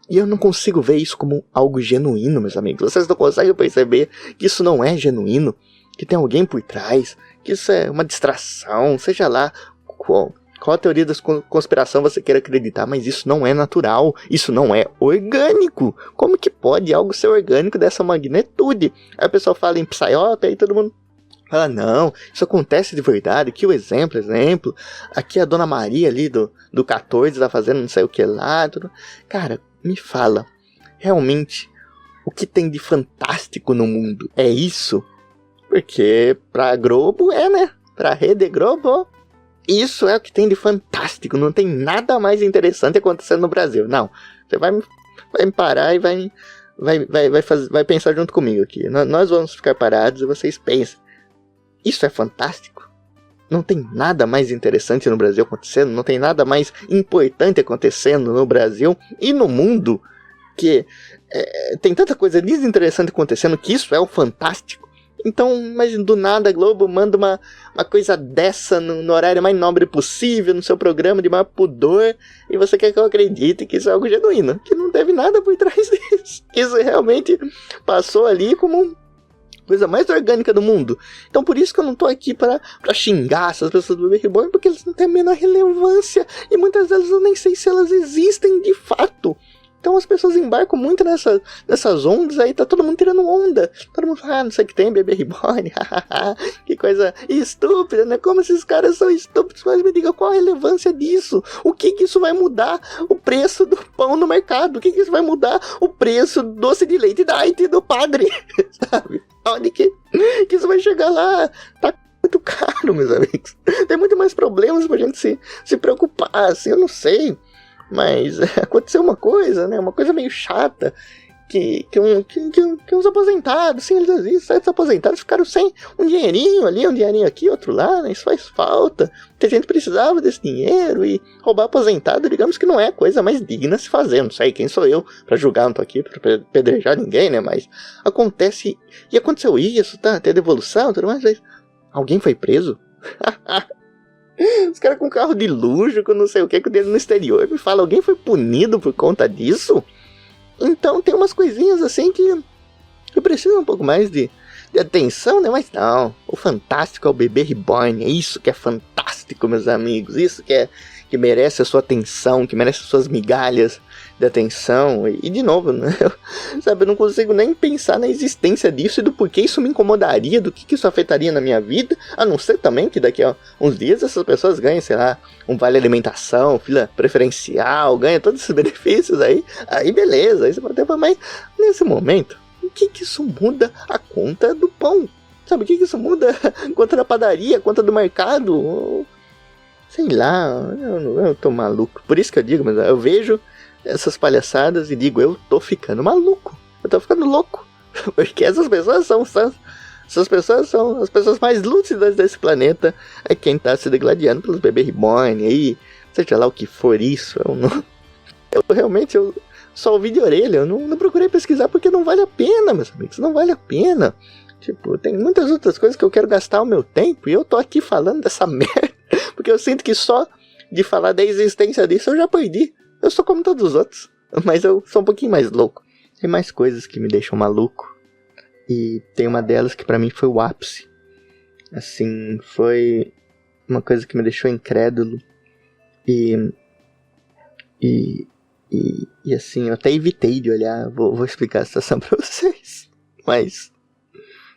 E eu não consigo ver isso como algo genuíno, meus amigos. Vocês não conseguem perceber que isso não é genuíno, que tem alguém por trás, que isso é uma distração, seja lá qual a teoria da conspiração você queira acreditar, mas isso não é natural, isso não é orgânico. Como que pode algo ser orgânico dessa magnitude? Aí o pessoal fala em psyop, aí todo mundo fala, não, isso acontece de verdade, aqui o exemplo, aqui a Dona Maria ali do 14 tá fazendo não sei o que lá, tudo. Cara, me fala, realmente, o que tem de fantástico no mundo é isso? Porque pra Globo né? Pra Rede Globo, isso é o que tem de fantástico. Não tem nada mais interessante acontecendo no Brasil. Não, você vai me parar e vai pensar junto comigo aqui. Nós vamos ficar parados e vocês pensam. Isso é fantástico? Não tem nada mais interessante no Brasil acontecendo? Não tem nada mais importante acontecendo no Brasil e no mundo? Que tem tanta coisa desinteressante acontecendo que isso é o fantástico? Então, mas do nada a Globo manda uma coisa dessa no horário mais nobre possível, no seu programa de maior pudor, e você quer que eu acredite que isso é algo genuíno, que não teve nada por trás disso. Isso realmente passou ali como coisa mais orgânica do mundo. Então por isso que eu não tô aqui pra xingar essas pessoas do Bebê Reborn, porque elas não têm a menor relevância, e muitas delas eu nem sei se elas existem de fato. Então as pessoas embarcam muito nessas ondas, aí tá todo mundo tirando onda. Todo mundo fala, não sei o que tem, Bebê Reborn, que coisa estúpida, né? Como esses caras são estúpidos, mas me diga qual a relevância disso? O que isso vai mudar o preço do pão no mercado? O que isso vai mudar o preço do doce de leite diet do padre? Sabe? Onde que isso vai chegar lá? Tá muito caro, meus amigos. Tem muito mais problemas pra gente se preocupar, assim, eu não sei. Mas aconteceu uma coisa, né? Uma coisa meio chata. Que uns aposentados, sim, eles existem, certos aposentados ficaram sem um dinheirinho ali, um dinheirinho aqui, outro lá, né? Isso faz falta. Muita gente precisava desse dinheiro e roubar aposentado, digamos que não é a coisa mais digna a se fazer. Não sei quem sou eu pra julgar, não tô aqui pra pedrejar ninguém, né? Mas acontece, e aconteceu isso, tá? Tem devolução, tudo mais, mas alguém foi preso? Os caras com carro de luxo, com não sei o que, com o dedo no exterior, me fala, alguém foi punido por conta disso? Então tem umas coisinhas assim que precisam um pouco mais de atenção, né? Mas não, o fantástico é o bebê reborn, é isso que é fantástico, meus amigos, isso que merece a sua atenção, que merece as suas migalhas de atenção. E de novo, né? Eu não consigo nem pensar na existência disso e do porquê isso me incomodaria, do que isso afetaria na minha vida, a não ser também que daqui a uns dias essas pessoas ganhem, sei lá, um vale alimentação, fila preferencial, ganham todos esses benefícios aí beleza, aí você pode falar, mas nesse momento, o que isso muda a conta do pão? Sabe, o que isso muda a conta da padaria, a conta do mercado? Sei lá, eu tô maluco. Por isso que eu digo, mas eu vejo essas palhaçadas e digo, eu tô ficando maluco. Eu tô ficando louco. Porque essas pessoas são as pessoas mais lúcidas desse planeta. É quem tá se degladiando pelos bebês reborn aí, seja lá o que for isso. Eu realmente só ouvi de orelha. Eu não procurei pesquisar porque não vale a pena, meus amigos. Não vale a pena. Tipo, tem muitas outras coisas que eu quero gastar o meu tempo e eu tô aqui falando dessa merda. Porque eu sinto que só de falar da existência disso eu já perdi. Eu sou como todos os outros, mas eu sou um pouquinho mais louco. Tem mais coisas que me deixam maluco. E tem uma delas que pra mim foi o ápice. Assim, foi uma coisa que me deixou incrédulo. E assim, eu até evitei de olhar. Vou explicar a situação pra vocês. Mas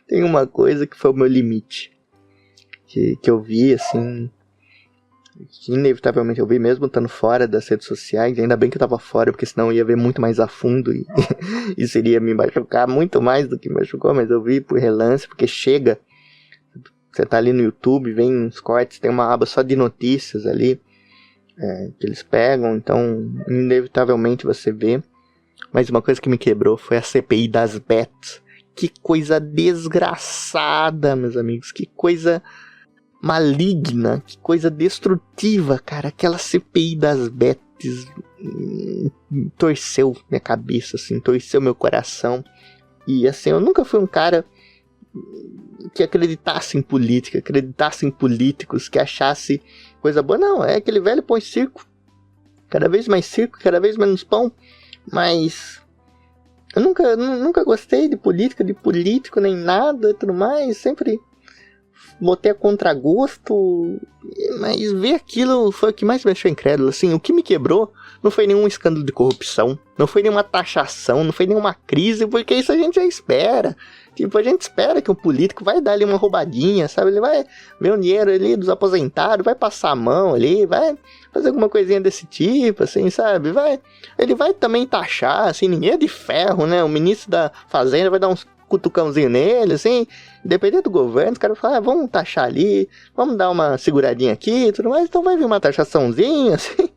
tem uma coisa que foi o meu limite. Que eu vi, assim, que inevitavelmente eu vi mesmo estando fora das redes sociais. Ainda bem que eu tava fora, porque senão eu ia ver muito mais a fundo e isso iria me machucar muito mais do que me machucou. Mas eu vi por relance, porque chega, você tá ali no YouTube, vem uns cortes, tem uma aba só de notícias ali, que eles pegam, então inevitavelmente você vê. Mas uma coisa que me quebrou foi a CPI das bets. Que coisa desgraçada, meus amigos, que coisa maligna, que coisa destrutiva, cara. Aquela CPI das bets torceu minha cabeça, assim, torceu meu coração. E assim, eu nunca fui um cara que acreditasse em política, acreditasse em políticos, que achasse coisa boa. Não, é aquele velho pão e circo. Cada vez mais circo, cada vez menos pão. Mas eu nunca gostei de política, de político, nem nada e tudo mais. Sempre botei a contragosto, mas ver aquilo foi o que mais me deixou incrédulo. Assim, o que me quebrou não foi nenhum escândalo de corrupção, não foi nenhuma taxação, não foi nenhuma crise, porque isso a gente já espera. Tipo, a gente espera que o político vai dar ali uma roubadinha, sabe? Ele vai ver um dinheiro ali dos aposentados, vai passar a mão ali, vai fazer alguma coisinha desse tipo, assim, sabe? Ele vai também taxar, assim, ninguém é de ferro, né? O ministro da Fazenda vai dar uns cutucãozinho nele, assim, dependendo do governo, os caras falam, vamos taxar ali, vamos dar uma seguradinha aqui e tudo mais, então vai vir uma taxaçãozinha, assim,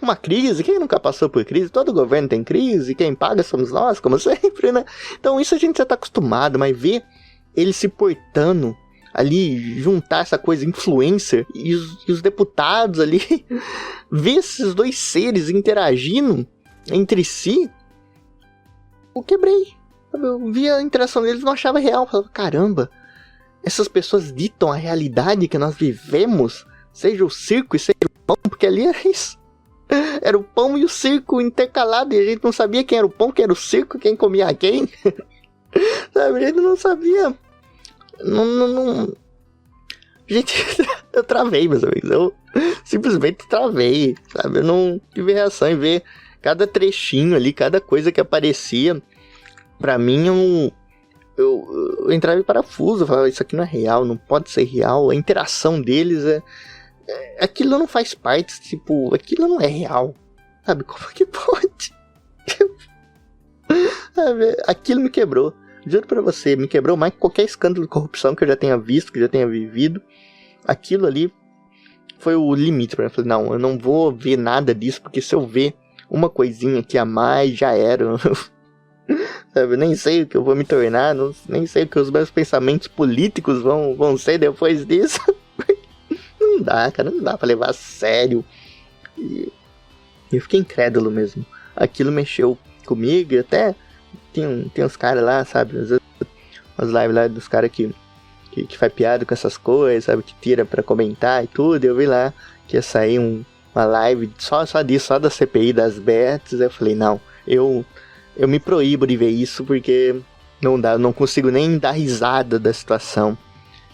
uma crise, quem nunca passou por crise? Todo governo tem crise, quem paga somos nós, como sempre, né? Então isso a gente já tá acostumado, mas ver ele se portando ali, juntar essa coisa influencer e os deputados ali, ver esses dois seres interagindo entre si, eu quebrei. Eu via a interação deles e não achava real. Eu falava, caramba, essas pessoas ditam a realidade que nós vivemos, seja o circo e seja o pão, porque ali era isso. Era o pão e o circo intercalado, e a gente não sabia quem era o pão, quem era o circo, quem comia quem. Sabe, a gente não sabia. Não. Gente, eu travei, meus amigos. Eu simplesmente travei, sabe? Eu não tive reação em ver cada trechinho ali, cada coisa que aparecia. Pra mim, eu entrava em parafuso, eu falava, isso aqui não é real, não pode ser real. A interação deles aquilo não faz parte, tipo, aquilo não é real. Sabe, como que pode? Sabe, aquilo me quebrou. Juro pra você, me quebrou mais que qualquer escândalo de corrupção que eu já tenha visto, que eu já tenha vivido. Aquilo ali foi o limite pra mim. Eu falei, não, eu não vou ver nada disso, porque se eu ver uma coisinha aqui a mais, já era. Sabe, nem sei o que eu vou me tornar, nem sei o que os meus pensamentos políticos vão ser depois disso. Não dá, cara, não dá pra levar a sério. E eu fiquei incrédulo mesmo. Aquilo mexeu comigo e até tem uns caras lá, sabe, às vezes, umas lives lá dos caras que faz piada com essas coisas, sabe, que tira pra comentar e tudo. Eu vi lá que ia sair uma live só disso, só da CPI das bets. Eu falei, não, eu eu me proíbo de ver isso porque não dá, eu não consigo nem dar risada da situação.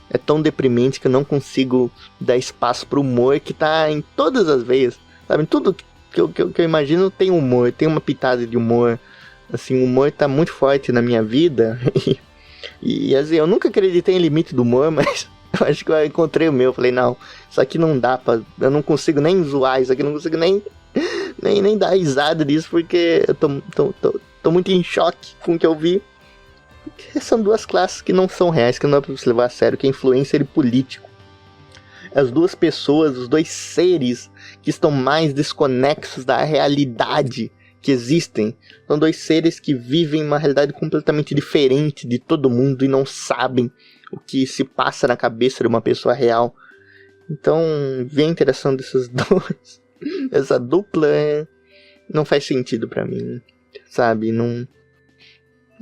É tão deprimente que eu não consigo dar espaço pro humor que tá em todas as veias, sabe? Tudo que eu imagino tem humor, tem uma pitada de humor. Assim, o humor tá muito forte na minha vida. E assim, eu nunca acreditei em limite do humor, mas eu acho que eu encontrei o meu. Eu falei, não, isso aqui não dá pra... Eu não consigo nem zoar isso aqui, não consigo nem dar risada disso, porque eu tô muito em choque com o que eu vi. Porque são duas classes que não são reais, que não dá pra se levar a sério, que é influencer e político. As duas pessoas, os dois seres que estão mais desconexos da realidade que existem. São dois seres que vivem uma realidade completamente diferente de todo mundo e não sabem o que se passa na cabeça de uma pessoa real. Então, ver a interação desses dois, essa dupla, não faz sentido pra mim, sabe? Não...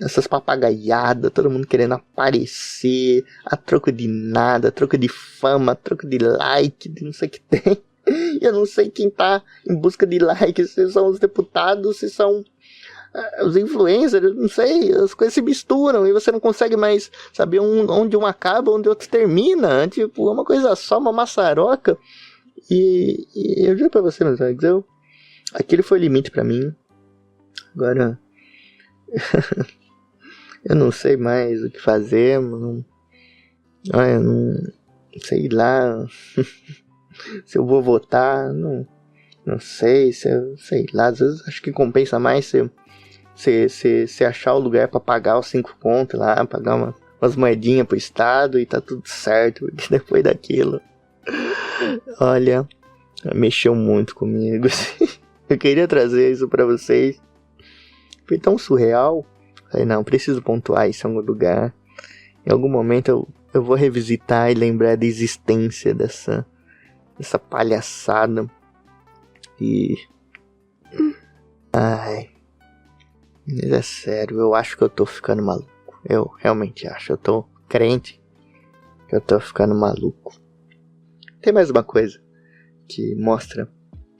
Essas papagaiadas, todo mundo querendo aparecer, a troco de nada, a troco de fama, a troco de like, de não sei o que tem. E eu não sei quem tá em busca de like, se são os deputados, se são os influencers, não sei, as coisas se misturam e você não consegue mais saber onde um acaba, onde o outro termina. Tipo, é uma coisa só, uma maçaroca. E eu juro pra você, meus amigos, aquele foi o limite pra mim. Agora... eu não sei mais o que fazer, não sei lá se eu vou votar, não sei, sei lá, às vezes acho que compensa mais se achar o lugar pra pagar os 5 contos lá, pagar umas moedinhas pro estado e tá tudo certo, porque depois daquilo, olha, mexeu muito comigo, eu queria trazer isso pra vocês, foi tão surreal. Falei, não, preciso pontuar isso em algum lugar. Em algum momento eu vou revisitar e lembrar da existência dessa palhaçada. E... ai... mas é sério, eu acho que eu tô ficando maluco. Eu realmente acho, eu tô crente que eu tô ficando maluco. Tem mais uma coisa que mostra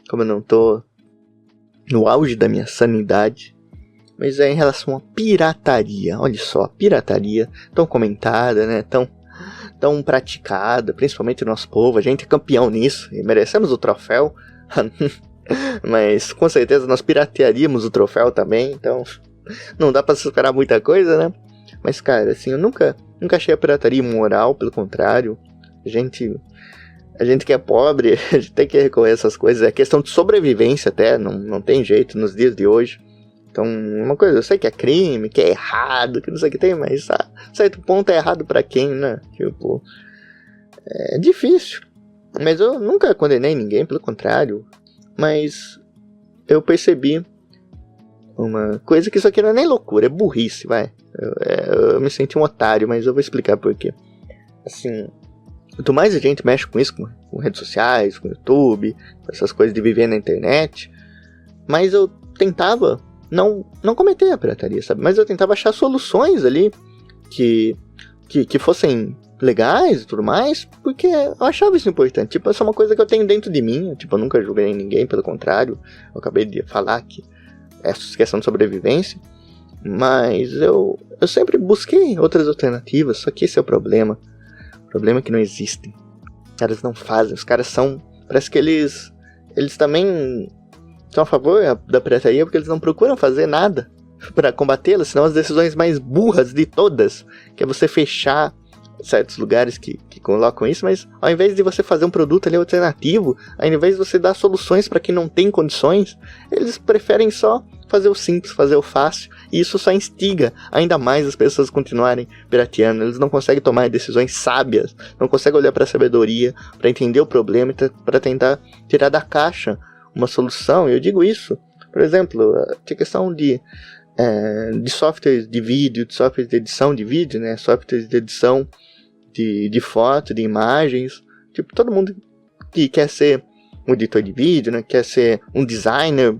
como eu não tô no auge da minha sanidade. Mas é em relação à pirataria. Olha só, a pirataria tão comentada, né? Tão praticada, principalmente no nosso povo. A gente é campeão nisso e merecemos o troféu. Mas com certeza nós piratearíamos o troféu também. Então não dá pra se esperar muita coisa, né? Mas cara, assim, eu nunca achei a pirataria imoral. Pelo contrário, a gente que é pobre, a gente tem que recorrer a essas coisas. É questão de sobrevivência até, não tem jeito nos dias de hoje. Então, uma coisa, eu sei que é crime, que é errado, que não sei o que tem, mas a certo ponto é errado pra quem, né? Tipo, é difícil. Mas eu nunca condenei ninguém, pelo contrário. Mas eu percebi uma coisa que isso aqui não é nem loucura, é burrice, vai. Eu me senti um otário, mas eu vou explicar por quê. Assim, quanto mais a gente mexe com isso, com redes sociais, com YouTube, com essas coisas de viver na internet, mais eu tentava... Não cometer a pirataria, sabe? Mas eu tentava achar soluções ali que fossem legais e tudo mais, porque eu achava isso importante. Tipo, essa é uma coisa que eu tenho dentro de mim. Tipo, eu nunca julguei ninguém, pelo contrário. Eu acabei de falar que é questão de sobrevivência. Mas eu sempre busquei outras alternativas, só que esse é o problema. O problema é que não existem. Os caras não fazem, os caras são... Parece que eles também... são a favor da pirataria porque eles não procuram fazer nada para combatê-la, senão as decisões mais burras de todas, que é você fechar certos lugares que colocam isso, mas ao invés de você fazer um produto ali alternativo, ao invés de você dar soluções para quem não tem condições, eles preferem só fazer o simples, fazer o fácil, e isso só instiga ainda mais as pessoas a continuarem pirateando. Eles não conseguem tomar decisões sábias, não conseguem olhar para a sabedoria, para entender o problema e para tentar tirar da caixa uma solução. Eu digo isso, por exemplo, a questão de softwares de vídeo, de softwares de edição de vídeo, né, softwares de edição de foto, de imagens, tipo, todo mundo que quer ser um editor de vídeo, né, quer ser um designer,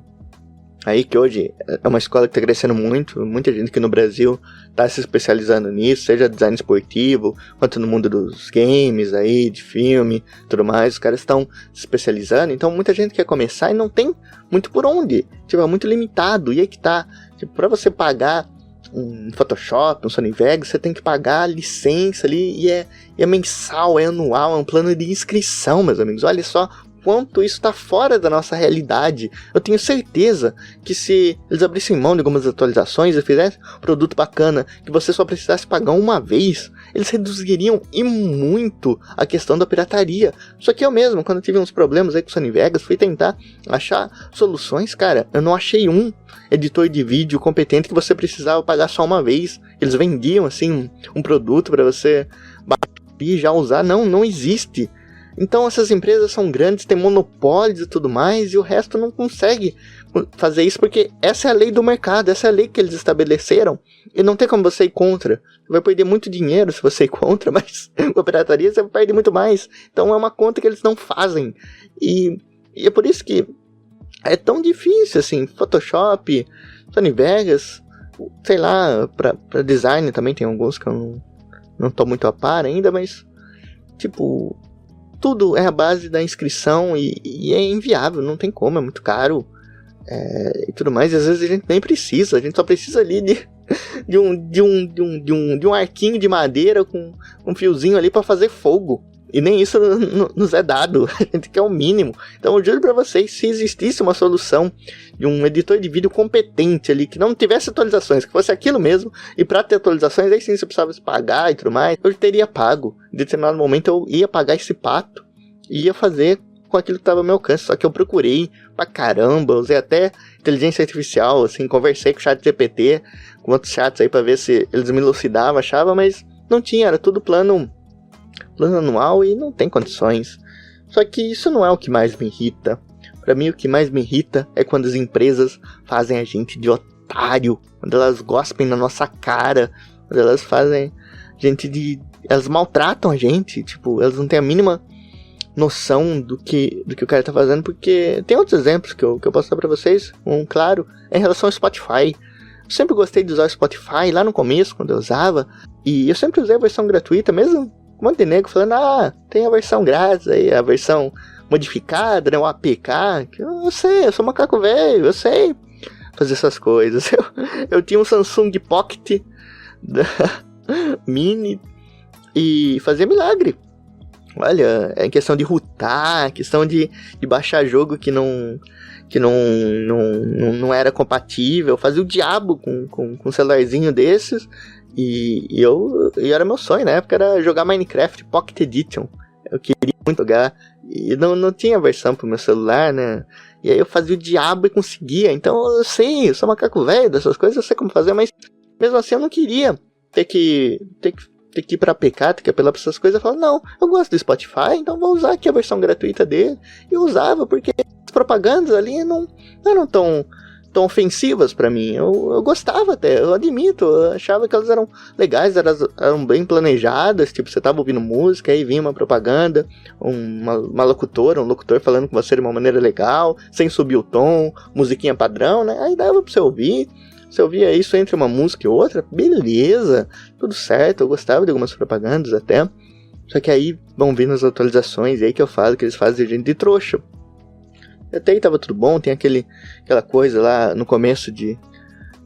aí que hoje é uma escola que está crescendo muito, muita gente aqui no Brasil está se especializando nisso, seja design esportivo, quanto no mundo dos games aí, de filme, tudo mais, os caras estão se especializando, então muita gente quer começar e não tem muito por onde, tipo, é muito limitado, e aí que tá, Tipo, pra você pagar um Photoshop, um Sony Vegas, você tem que pagar a licença ali, e é mensal, é anual, é um plano de inscrição, meus amigos. Olha só quanto isso está fora da nossa realidade. Eu tenho certeza que se eles abrissem mão de algumas atualizações e fizessem um produto bacana, que você só precisasse pagar uma vez, eles reduziriam e muito a questão da pirataria. Só que eu mesmo, quando tive uns problemas aí com o Sony Vegas, fui tentar achar soluções, cara, eu não achei um editor de vídeo competente que você precisava pagar só uma vez. Eles vendiam assim um produto para você baixar e já usar. Não existe. Então essas empresas são grandes, têm monopólios e tudo mais, e o resto não consegue fazer isso, porque essa é a lei do mercado, essa é a lei que eles estabeleceram, e não tem como você ir contra. Você vai perder muito dinheiro se você ir contra, mas com a pirataria você perde muito mais. Então é uma conta que eles não fazem, e é por isso que é tão difícil, assim. Photoshop, Sony Vegas, sei lá, pra design também tem alguns que eu não tô muito a par ainda, mas tipo, tudo é a base da inscrição e é inviável, não tem como, é muito caro e tudo mais. E às vezes a gente nem precisa, a gente só precisa ali de um arquinho de madeira com um fiozinho ali para fazer fogo. E nem isso nos é dado, a gente quer o mínimo. Então eu juro pra vocês, se existisse uma solução de um editor de vídeo competente ali, que não tivesse atualizações, que fosse aquilo mesmo, e pra ter atualizações, aí sim você precisava pagar e tudo mais, eu teria pago. Em determinado momento eu ia pagar esse pato, e ia fazer com aquilo que estava ao meu alcance. Só que eu procurei pra caramba, usei até inteligência artificial, assim, conversei com o chat GPT, com outros chats aí pra ver se eles me elucidavam, achava, mas não tinha, era tudo plano anual e não tem condições. Só que isso não é o que mais me irrita. Pra mim o que mais me irrita é quando as empresas fazem a gente de otário, quando elas gospem na nossa cara, quando elas fazem a gente elas maltratam a gente, tipo, elas não têm a mínima noção do que o cara tá fazendo, porque tem outros exemplos que eu posso dar pra vocês. Um, claro, é em relação ao Spotify. Eu sempre gostei de usar o Spotify lá no começo, quando eu usava, e eu sempre usei a versão gratuita, mesmo um monte de nego falando, tem a versão grátis aí, a versão modificada, né, o APK, que eu sei, eu sou macaco velho, eu sei fazer essas coisas. Eu tinha um Samsung Pocket Mini e fazia milagre. Olha, é questão de rootar, questão de baixar jogo que não era compatível, fazia o diabo com um celularzinho desses. E era meu sonho na época, era jogar Minecraft Pocket Edition. Eu queria muito jogar, e não tinha versão pro meu celular, né? E aí eu fazia o diabo e conseguia. Então eu sei, eu sou macaco velho dessas coisas, eu sei como fazer, mas mesmo assim eu não queria ter que ir pra APK, ter que apelar pra essas coisas. Eu falava, não, eu gosto do Spotify, então vou usar aqui a versão gratuita dele. E eu usava, porque as propagandas ali não eram tão ofensivas pra mim. Eu gostava até, eu admito, eu achava que elas eram legais, eram bem planejadas, tipo, você tava ouvindo música, aí vinha uma propaganda, um locutor falando com você de uma maneira legal, sem subir o tom, musiquinha padrão, né, aí dava pra você ouvir. Você ouvia isso entre uma música e outra, beleza, tudo certo, eu gostava de algumas propagandas até, só que aí vão vindo as atualizações, e aí que eu falo que eles fazem a gente de trouxa. Até aí tava tudo bom, tem aquela coisa lá no começo de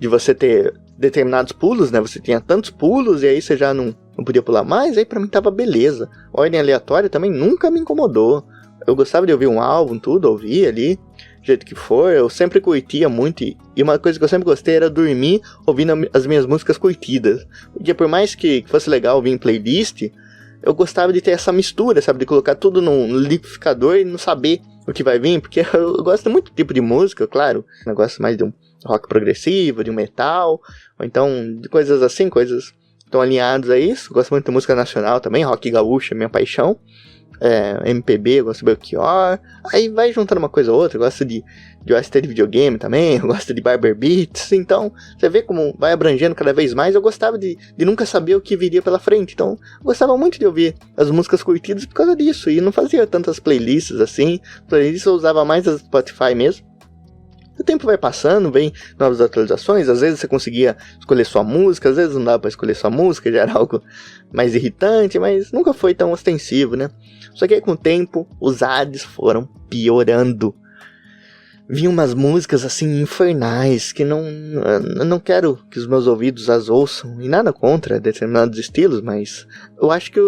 você ter determinados pulos, né? Você tinha tantos pulos e aí você já não podia pular mais, aí pra mim tava beleza. Ordem aleatória também nunca me incomodou. Eu gostava de ouvir um álbum, tudo, ouvia ali, do jeito que for. Eu sempre curtia muito, e uma coisa que eu sempre gostei era dormir ouvindo as minhas músicas curtidas. Porque por mais que fosse legal ouvir em playlist, eu gostava de ter essa mistura, sabe? De colocar tudo no liquidificador e não saber o que vai vir, porque eu gosto muito do tipo de música, claro. Eu gosto mais de um rock progressivo, de um metal, ou então de coisas assim, coisas que estão alinhadas a isso. Gosto muito de música nacional também, rock gaúcho é minha paixão. MPB, eu gosto de Belchior. Aí vai juntando uma coisa ou outra. Eu gosto de OST de videogame também. Eu gosto de Barber Beats. Então você vê como vai abrangendo cada vez mais. Eu gostava de nunca saber o que viria pela frente. Então eu gostava muito de ouvir as músicas curtidas por causa disso. E não fazia tantas playlists assim. Playlists eu usava mais as Spotify mesmo. O tempo vai passando, vem novas atualizações, às vezes você conseguia escolher sua música, às vezes não dava pra escolher sua música, já era algo mais irritante, mas nunca foi tão ostensivo, né? Só que aí com o tempo, os ads foram piorando. vinham umas músicas assim infernais que eu não quero que os meus ouvidos as ouçam, e nada contra determinados estilos, mas eu acho que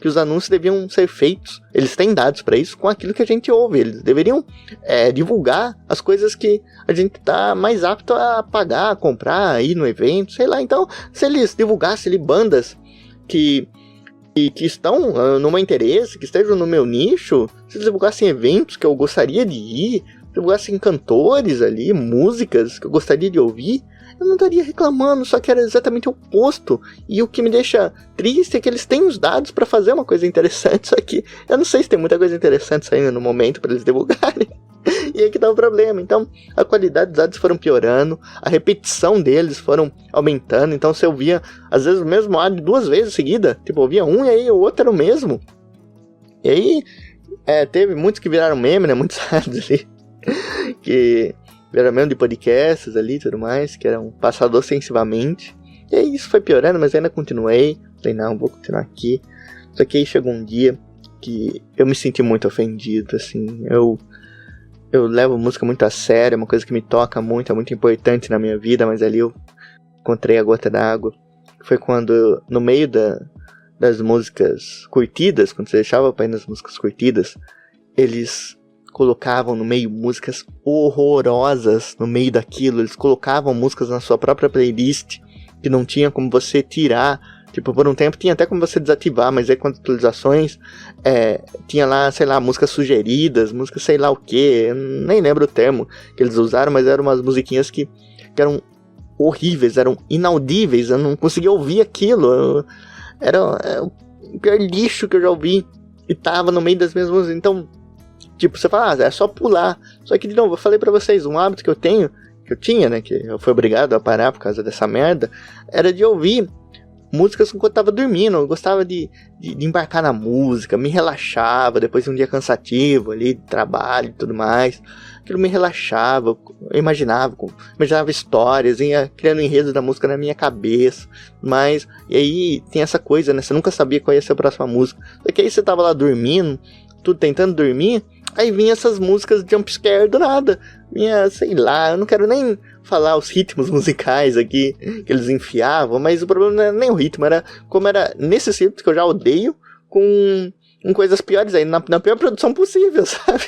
os anúncios deviam ser feitos, eles têm dados para isso, com aquilo que a gente ouve. Eles deveriam divulgar as coisas que a gente tá mais apto a pagar, a comprar, ir no evento, sei lá. Então, se eles divulgassem ali bandas que estão no meu interesse, que estejam no meu nicho, se eles divulgassem eventos que eu gostaria de ir, divulgassem cantores ali, músicas que eu gostaria de ouvir, eu não estaria reclamando, só que era exatamente o oposto. E o que me deixa triste é que eles têm os dados para fazer uma coisa interessante, só que eu não sei se tem muita coisa interessante saindo no momento para eles divulgarem. E aí que tá o problema. Então, a qualidade dos dados foram piorando, a repetição deles foram aumentando. Então, se eu via, às vezes, o mesmo ad 2 vezes seguida, tipo, eu via um e aí o outro era o mesmo. E aí, teve muitos que viraram meme, né? Muitos ads ali, que viraram meme de podcasts ali e tudo mais, que eram passados ostensivamente. E aí, isso foi piorando, mas ainda continuei. Falei, não, vou continuar aqui. Só que aí chegou um dia que eu me senti muito ofendido, assim, eu levo música muito a sério, é uma coisa que me toca muito, é muito importante na minha vida, mas ali eu encontrei a gota d'água. Foi quando, no meio das músicas curtidas, quando você deixava pra ir nas músicas curtidas, eles colocavam no meio músicas horrorosas no meio daquilo, eles colocavam músicas na sua própria playlist, que não tinha como você tirar. Tipo, por um tempo tinha até como você desativar, mas aí com as atualizações tinha lá, sei lá, músicas sugeridas, músicas sei lá o que, nem lembro o termo que eles usaram, mas eram umas musiquinhas que eram horríveis, eram inaudíveis, eu não conseguia ouvir aquilo, era o pior lixo que eu já ouvi, e tava no meio das minhas músicas. Então, tipo, você fala, é só pular. Só que, de novo, eu falei pra vocês, um hábito que eu tinha, né, que eu fui obrigado a parar por causa dessa merda, era de ouvir músicas enquanto eu tava dormindo. Eu gostava de embarcar na música, me relaxava depois de um dia cansativo ali, de trabalho e tudo mais. Aquilo me relaxava, eu imaginava histórias, ia criando enredos da música na minha cabeça. Mas, e aí tem essa coisa, né, você nunca sabia qual ia ser a próxima música. Só que aí você tava lá dormindo, tudo tentando dormir, aí vinha essas músicas de jumpscare do nada. Vinha, sei lá, eu não quero nem falar os ritmos musicais aqui que eles enfiavam, mas o problema não era nem o ritmo, era como era nesses ritmos que eu já odeio, com coisas piores aí, na pior produção possível, sabe?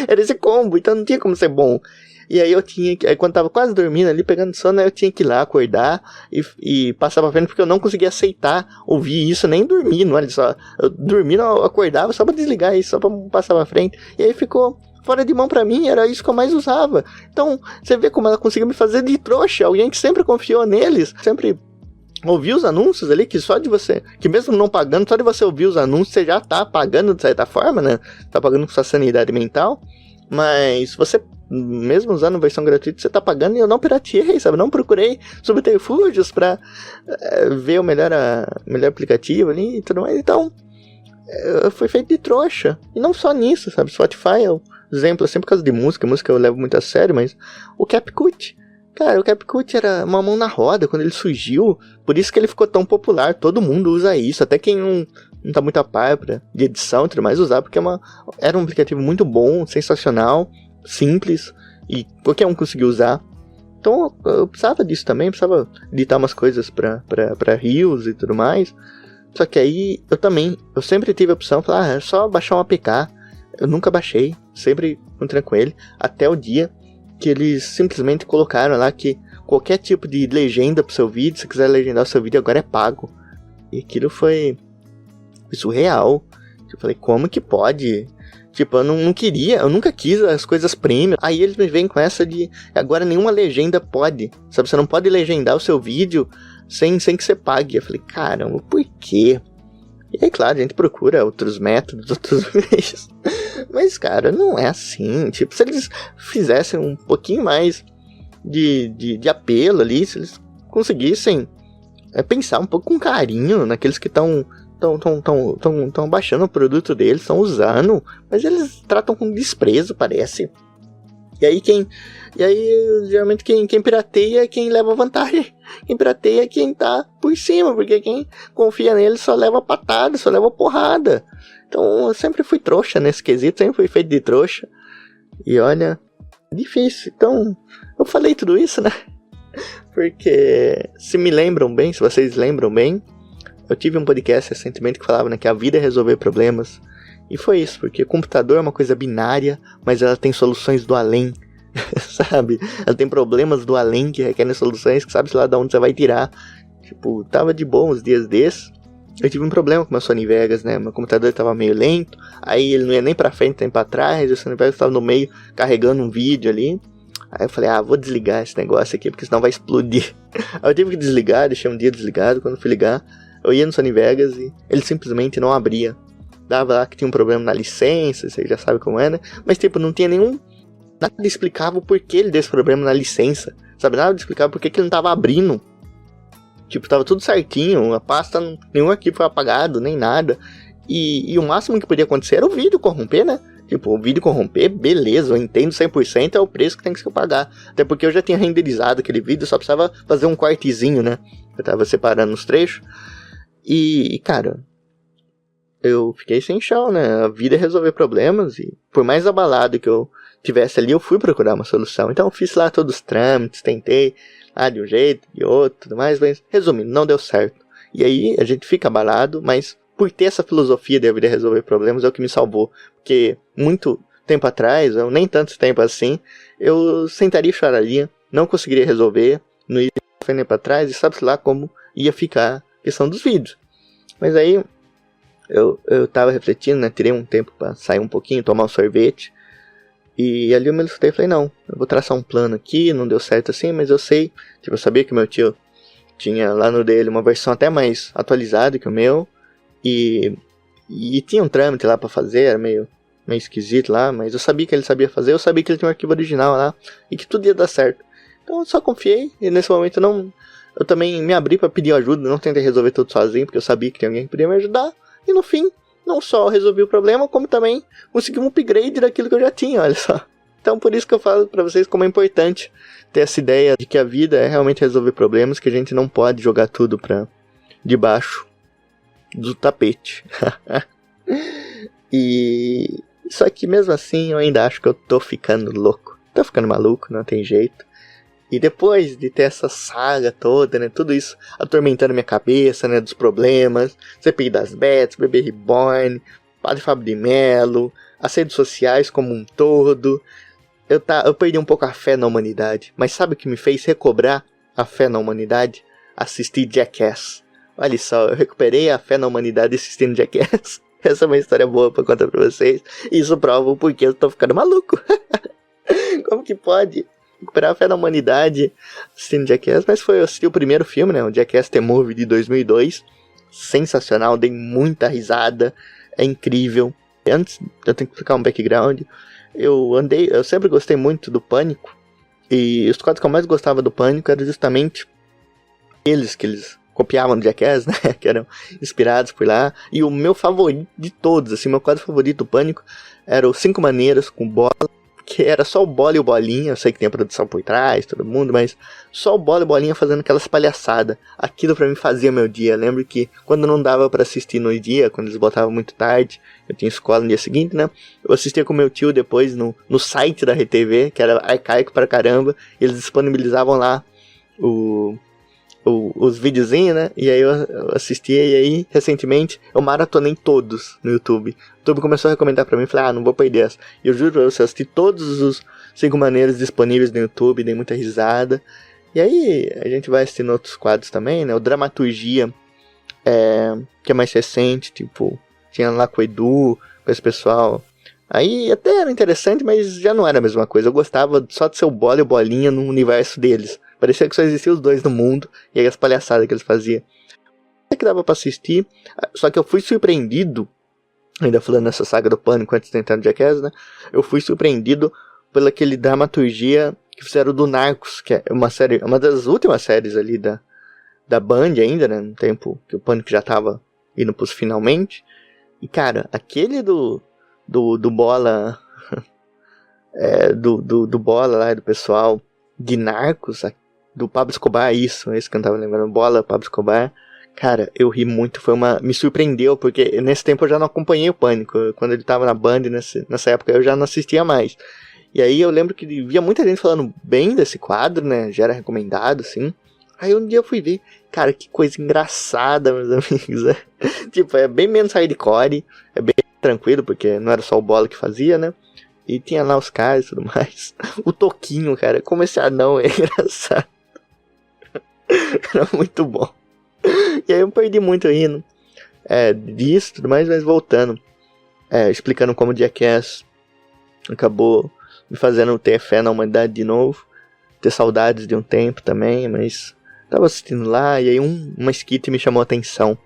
Era esse combo, então não tinha como ser bom. E aí aí quando tava quase dormindo ali, pegando sono, eu tinha que ir lá acordar e passar pra frente, porque eu não conseguia aceitar ouvir isso, nem dormindo, olha só. Eu dormindo, eu acordava só pra desligar isso, só pra passar pra frente. E aí ficou fora de mão pra mim, era isso que eu mais usava. Então, você vê como ela conseguiu me fazer de trouxa, alguém que sempre confiou neles, sempre ouviu os anúncios ali, que só de você, que mesmo não pagando, só de você ouvir os anúncios, você já tá pagando de certa forma, né? Tá pagando com sua sanidade mental, mas você, mesmo usando a versão gratuita, você tá pagando, e eu não pirateei, sabe? Não procurei subterfúgios pra ver o melhor aplicativo ali e tudo mais. Então, eu fui feito de trouxa. E não só nisso, sabe? Spotify é um exemplo, assim, por causa de música eu levo muito a sério, mas o CapCut. Cara, o CapCut era uma mão na roda quando ele surgiu, por isso que ele ficou tão popular, todo mundo usa isso, até quem não tá muito a par de edição e tudo mais usar, porque era um aplicativo muito bom, sensacional, simples, e qualquer um conseguiu usar. Então eu precisava disso também, precisava editar umas coisas pra Reels e tudo mais. Só que aí eu sempre tive a opção de falar, é só baixar um APK. Eu nunca baixei, sempre continuei com ele, até o dia que eles simplesmente colocaram lá que qualquer tipo de legenda pro seu vídeo, se quiser legendar o seu vídeo, agora é pago. E aquilo foi surreal. Eu falei, como que pode? Tipo, eu não queria, eu nunca quis as coisas premium. Aí eles me vêm com essa de, agora nenhuma legenda pode, sabe? Você não pode legendar o seu vídeo sem que você pague. Eu falei, caramba, por quê? E aí, claro, a gente procura outros métodos, outros meios. Mas, cara, não é assim. Tipo, se eles fizessem um pouquinho mais de apelo ali, se eles conseguissem pensar um pouco com carinho naqueles que estão baixando o produto deles, estão usando, mas eles tratam com desprezo, parece. E aí geralmente quem pirateia é quem leva vantagem. Quem pirateia é quem tá por cima, porque quem confia nele só leva patada, só leva porrada. Então eu sempre fui trouxa nesse quesito, sempre fui feito de trouxa. E olha, difícil. Então, eu falei tudo isso, né? Porque, se vocês lembram bem, eu tive um podcast recentemente que falava, né, que a vida é resolver problemas. E foi isso, porque o computador é uma coisa binária, mas ela tem soluções do além, sabe? Ela tem problemas do além que requerem soluções que sabe-se lá de onde você vai tirar. Tipo, tava de boa uns dias desses. Eu tive um problema com o meu Sony Vegas, né? Meu computador tava meio lento, aí ele não ia nem pra frente nem pra trás, e o Sony Vegas tava no meio carregando um vídeo ali. Aí eu falei, vou desligar esse negócio aqui, porque senão vai explodir. Aí eu tive que desligar, deixei um dia desligado. Quando eu fui ligar, eu ia no Sony Vegas e ele simplesmente não abria. Dava lá que tinha um problema na licença, você já sabe como é, né? Mas tipo, não tinha nada explicava o porquê ele deu esse problema na licença. Sabe, nada explicava por que ele não tava abrindo. Tipo, tava tudo certinho, a pasta, nenhum arquivo foi apagado, nem nada. E o máximo que podia acontecer era o vídeo corromper, né? Tipo, o vídeo corromper, beleza, eu entendo 100%, é o preço que tem que se pagar. Até porque eu já tinha renderizado aquele vídeo, só precisava fazer um cortezinho, né? Eu tava separando os trechos. E cara, eu fiquei sem chão, né? A vida é resolver problemas e por mais abalado que eu tivesse ali, eu fui procurar uma solução. Então eu fiz lá todos os trâmites, tentei de um jeito, de outro, tudo mais, mas resumindo, não deu certo. E aí a gente fica abalado, mas por ter essa filosofia de a vida resolver problemas é o que me salvou. Porque muito tempo atrás, ou nem tanto tempo assim, eu sentaria e choraria, não conseguiria resolver, não ia nem pra trás, e sabe-se lá como ia ficar a questão dos vídeos. Mas aí eu tava refletindo, né, tirei um tempo pra sair um pouquinho, tomar um sorvete. E ali eu me escutei e falei, não, eu vou traçar um plano aqui, não deu certo assim, mas eu sei, tipo, eu sabia que meu tio tinha lá no dele uma versão até mais atualizada que o meu, e tinha um trâmite lá pra fazer, era meio esquisito lá, mas eu sabia que ele sabia fazer, eu sabia que ele tinha um arquivo original lá, e que tudo ia dar certo. Então eu só confiei, e nesse momento eu também me abri pra pedir ajuda, não tentei resolver tudo sozinho, porque eu sabia que tinha alguém que podia me ajudar, e no fim, não só resolvi o problema, como também consegui um upgrade daquilo que eu já tinha, olha só. Então por isso que eu falo pra vocês como é importante ter essa ideia de que a vida é realmente resolver problemas, que a gente não pode jogar tudo pra debaixo do tapete. E só que mesmo assim eu ainda acho que eu tô ficando louco. Tô ficando maluco, não tem jeito. E depois de ter essa saga toda, né, tudo isso atormentando minha cabeça, né, dos problemas, CPI das Bets, Bebê Reborn, Padre Fábio de Mello, as redes sociais como um todo, eu perdi um pouco a fé na humanidade. Mas sabe o que me fez recobrar a fé na humanidade? Assistir Jackass. Olha só, eu recuperei a fé na humanidade assistindo Jackass. Essa é uma história boa pra contar pra vocês. E isso prova o porquê eu tô ficando maluco. Como que pode recuperar a fé na humanidade assistindo Jackass? Mas foi eu assisti o primeiro filme, né? O Jackass The Movie de 2002. Sensacional, dei muita risada. É incrível. Antes, eu tenho que explicar um background. Eu sempre gostei muito do Pânico. E os quadros que eu mais gostava do Pânico eram justamente que eles copiavam do Jackass, né? Que eram inspirados por lá. E o meu favorito de todos, assim, meu quadro favorito do Pânico era o 5 Maneiras com Bola, que era só o Bola e o Bolinha. Eu sei que tem a produção por trás, todo mundo, mas só o Bola e o Bolinha fazendo aquelas palhaçadas. Aquilo pra mim fazia meu dia. Eu lembro que quando não dava pra assistir no dia, quando eles botavam muito tarde, eu tinha escola no dia seguinte, né? Eu assistia com meu tio depois no site da RTV, que era arcaico pra caramba. E eles disponibilizavam lá os videozinhos, né? E aí eu assistia, e aí recentemente eu maratonei todos no YouTube. O YouTube começou a recomendar pra mim, falei, não vou perder essa. E eu juro, eu assisti todos os 5 maneiras disponíveis no YouTube, dei muita risada. E aí a gente vai assistindo outros quadros também, né? O Dramaturgia, que é mais recente, tipo, tinha lá com o Edu, com esse pessoal. Aí até era interessante, mas já não era a mesma coisa. Eu gostava só de ser o Bola e o Bolinha no universo deles. Parecia que só existiam os dois no mundo, e aí as palhaçadas que eles faziam. É que dava pra assistir, só que eu fui surpreendido, ainda falando nessa saga do Pânico antes de entrar no Jackass, né? Eu fui surpreendido pela aquele dramaturgia que fizeram do Narcos, que é uma série, uma das últimas séries ali da Band ainda, né? No tempo que o Pânico já tava indo pros finalmente. E cara, aquele do Bola, do Bola lá, do pessoal de Narcos, do Pablo Escobar, esse que eu não tava lembrando, Bola, Pablo Escobar, cara, eu ri muito, me surpreendeu, porque nesse tempo eu já não acompanhei o Pânico, quando ele tava na Band, nessa época eu já não assistia mais, E aí eu lembro que via muita gente falando bem desse quadro, né? Já era recomendado, assim. Aí um dia eu fui ver. Cara, que coisa engraçada, meus amigos. Tipo, é bem menos hardcore. É bem tranquilo, porque não era só o Bola que fazia, né? E tinha lá os caras e tudo mais. O Toquinho, cara. Como esse anão é engraçado. Era muito bom. E aí eu perdi muito rindo disso e tudo mais, mas voltando. Explicando como o Jackass acabou me fazendo ter fé na humanidade de novo. Ter saudades de um tempo também, mas tava assistindo lá e aí uma skit me chamou a atenção.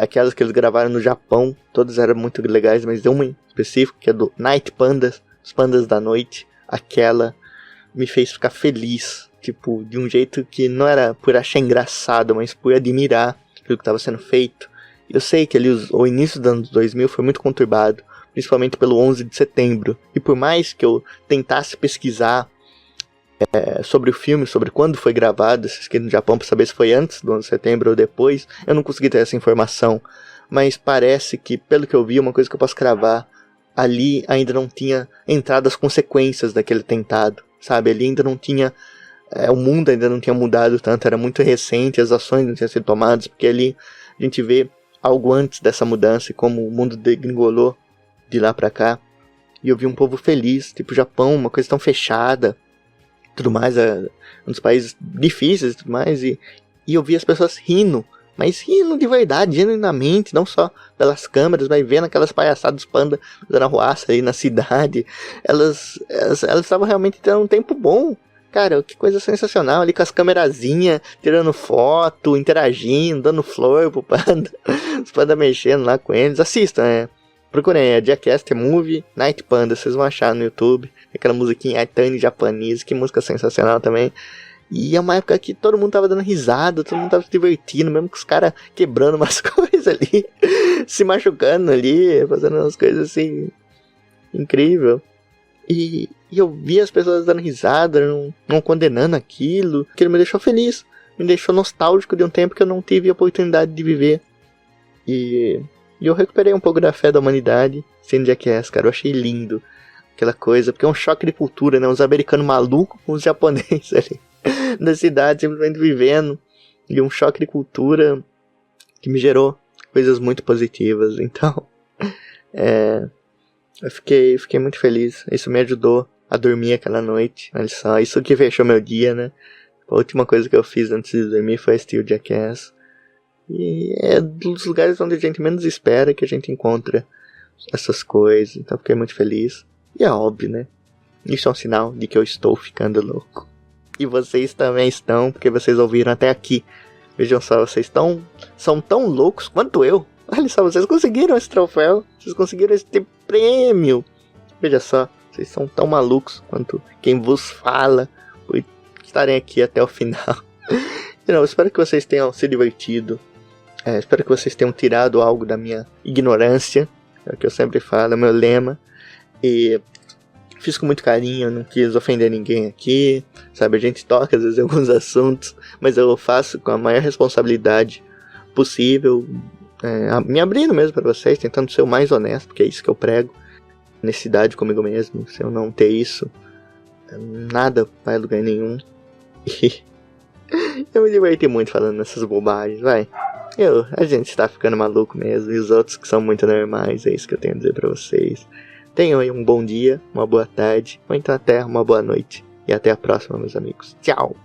Aquelas que eles gravaram no Japão, todas eram muito legais, mas deu uma em específico, que é do Night Pandas, os Pandas da Noite. Aquela me fez ficar feliz, tipo, de um jeito que não era por achar engraçado, mas por admirar aquilo que estava sendo feito. Eu sei que ali o início dos anos 2000 foi muito conturbado, principalmente pelo 11 de setembro. E por mais que eu tentasse pesquisar sobre o filme, sobre quando foi gravado esse skate no Japão, para saber se foi antes do 11 de setembro ou depois, eu não consegui ter essa informação. Mas parece que, pelo que eu vi, uma coisa que eu posso cravar, ali ainda não tinha entrado as consequências daquele tentado, sabe? Ali ainda não tinha... o mundo ainda não tinha mudado tanto, era muito recente, as ações não tinham sido tomadas, porque ali a gente vê algo antes dessa mudança e como o mundo degringolou de lá pra cá. E eu vi um povo feliz, tipo o Japão, uma coisa tão fechada, tudo mais, um dos países difíceis e tudo mais, e eu vi as pessoas rindo, mas rindo de verdade, genuinamente, não só pelas câmeras, mas vendo aquelas palhaçadas dos pandas dando arruaça aí na cidade. Elas estavam realmente tendo um tempo bom. Cara, que coisa sensacional, ali com as camerazinhas, tirando foto, interagindo, dando flor pro panda, os pandas mexendo lá com eles. Assistam, procurem, Jackass The Movie, Night Panda, vocês vão achar no YouTube. Aquela musiquinha Aitani japonesa, que música sensacional também. E é uma época que todo mundo tava dando risada, todo mundo tava se divertindo, mesmo com os caras quebrando umas coisas ali, se machucando ali, fazendo umas coisas assim, incrível. E eu vi as pessoas dando risada, não condenando aquilo me deixou feliz, me deixou nostálgico de um tempo que eu não tive a oportunidade de viver. E eu recuperei um pouco da fé da humanidade sendo Jackass, cara, eu achei lindo aquela coisa, porque é um choque de cultura, né, uns americanos malucos com os japoneses ali na cidade, simplesmente vivendo, e um choque de cultura que me gerou coisas muito positivas. Então, eu fiquei muito feliz. Isso me ajudou a dormir aquela noite. Olha só, isso que fechou meu dia, né? A última coisa que eu fiz antes de dormir foi assistir o Jackass. E é dos lugares onde a gente menos espera que a gente encontra essas coisas. Então fiquei muito feliz. E é óbvio, né? Isso é um sinal de que eu estou ficando louco. E vocês também estão, porque vocês ouviram até aqui. Vejam só, vocês são tão loucos quanto eu. Olha só, vocês conseguiram esse troféu. Vocês conseguiram esse prêmio. Veja só, vocês são tão malucos quanto quem vos fala por estarem aqui até o final. Eu espero que vocês tenham se divertido. Espero que vocês tenham tirado algo da minha ignorância. É o que eu sempre falo, é o meu lema. E fiz com muito carinho, não quis ofender ninguém aqui. Sabe, a gente toca às vezes em alguns assuntos, mas eu faço com a maior responsabilidade possível. Me abrindo mesmo para vocês, tentando ser o mais honesto, porque é isso que eu prego. Honestidade comigo mesmo. Se eu não ter isso, nada vai a lugar nenhum. E eu me diverti muito falando nessas bobagens, vai. A gente está ficando maluco mesmo, e os outros que são muito normais, é isso que eu tenho a dizer para vocês. Tenham aí um bom dia, uma boa tarde, ou então até uma boa noite. E até a próxima, meus amigos. Tchau!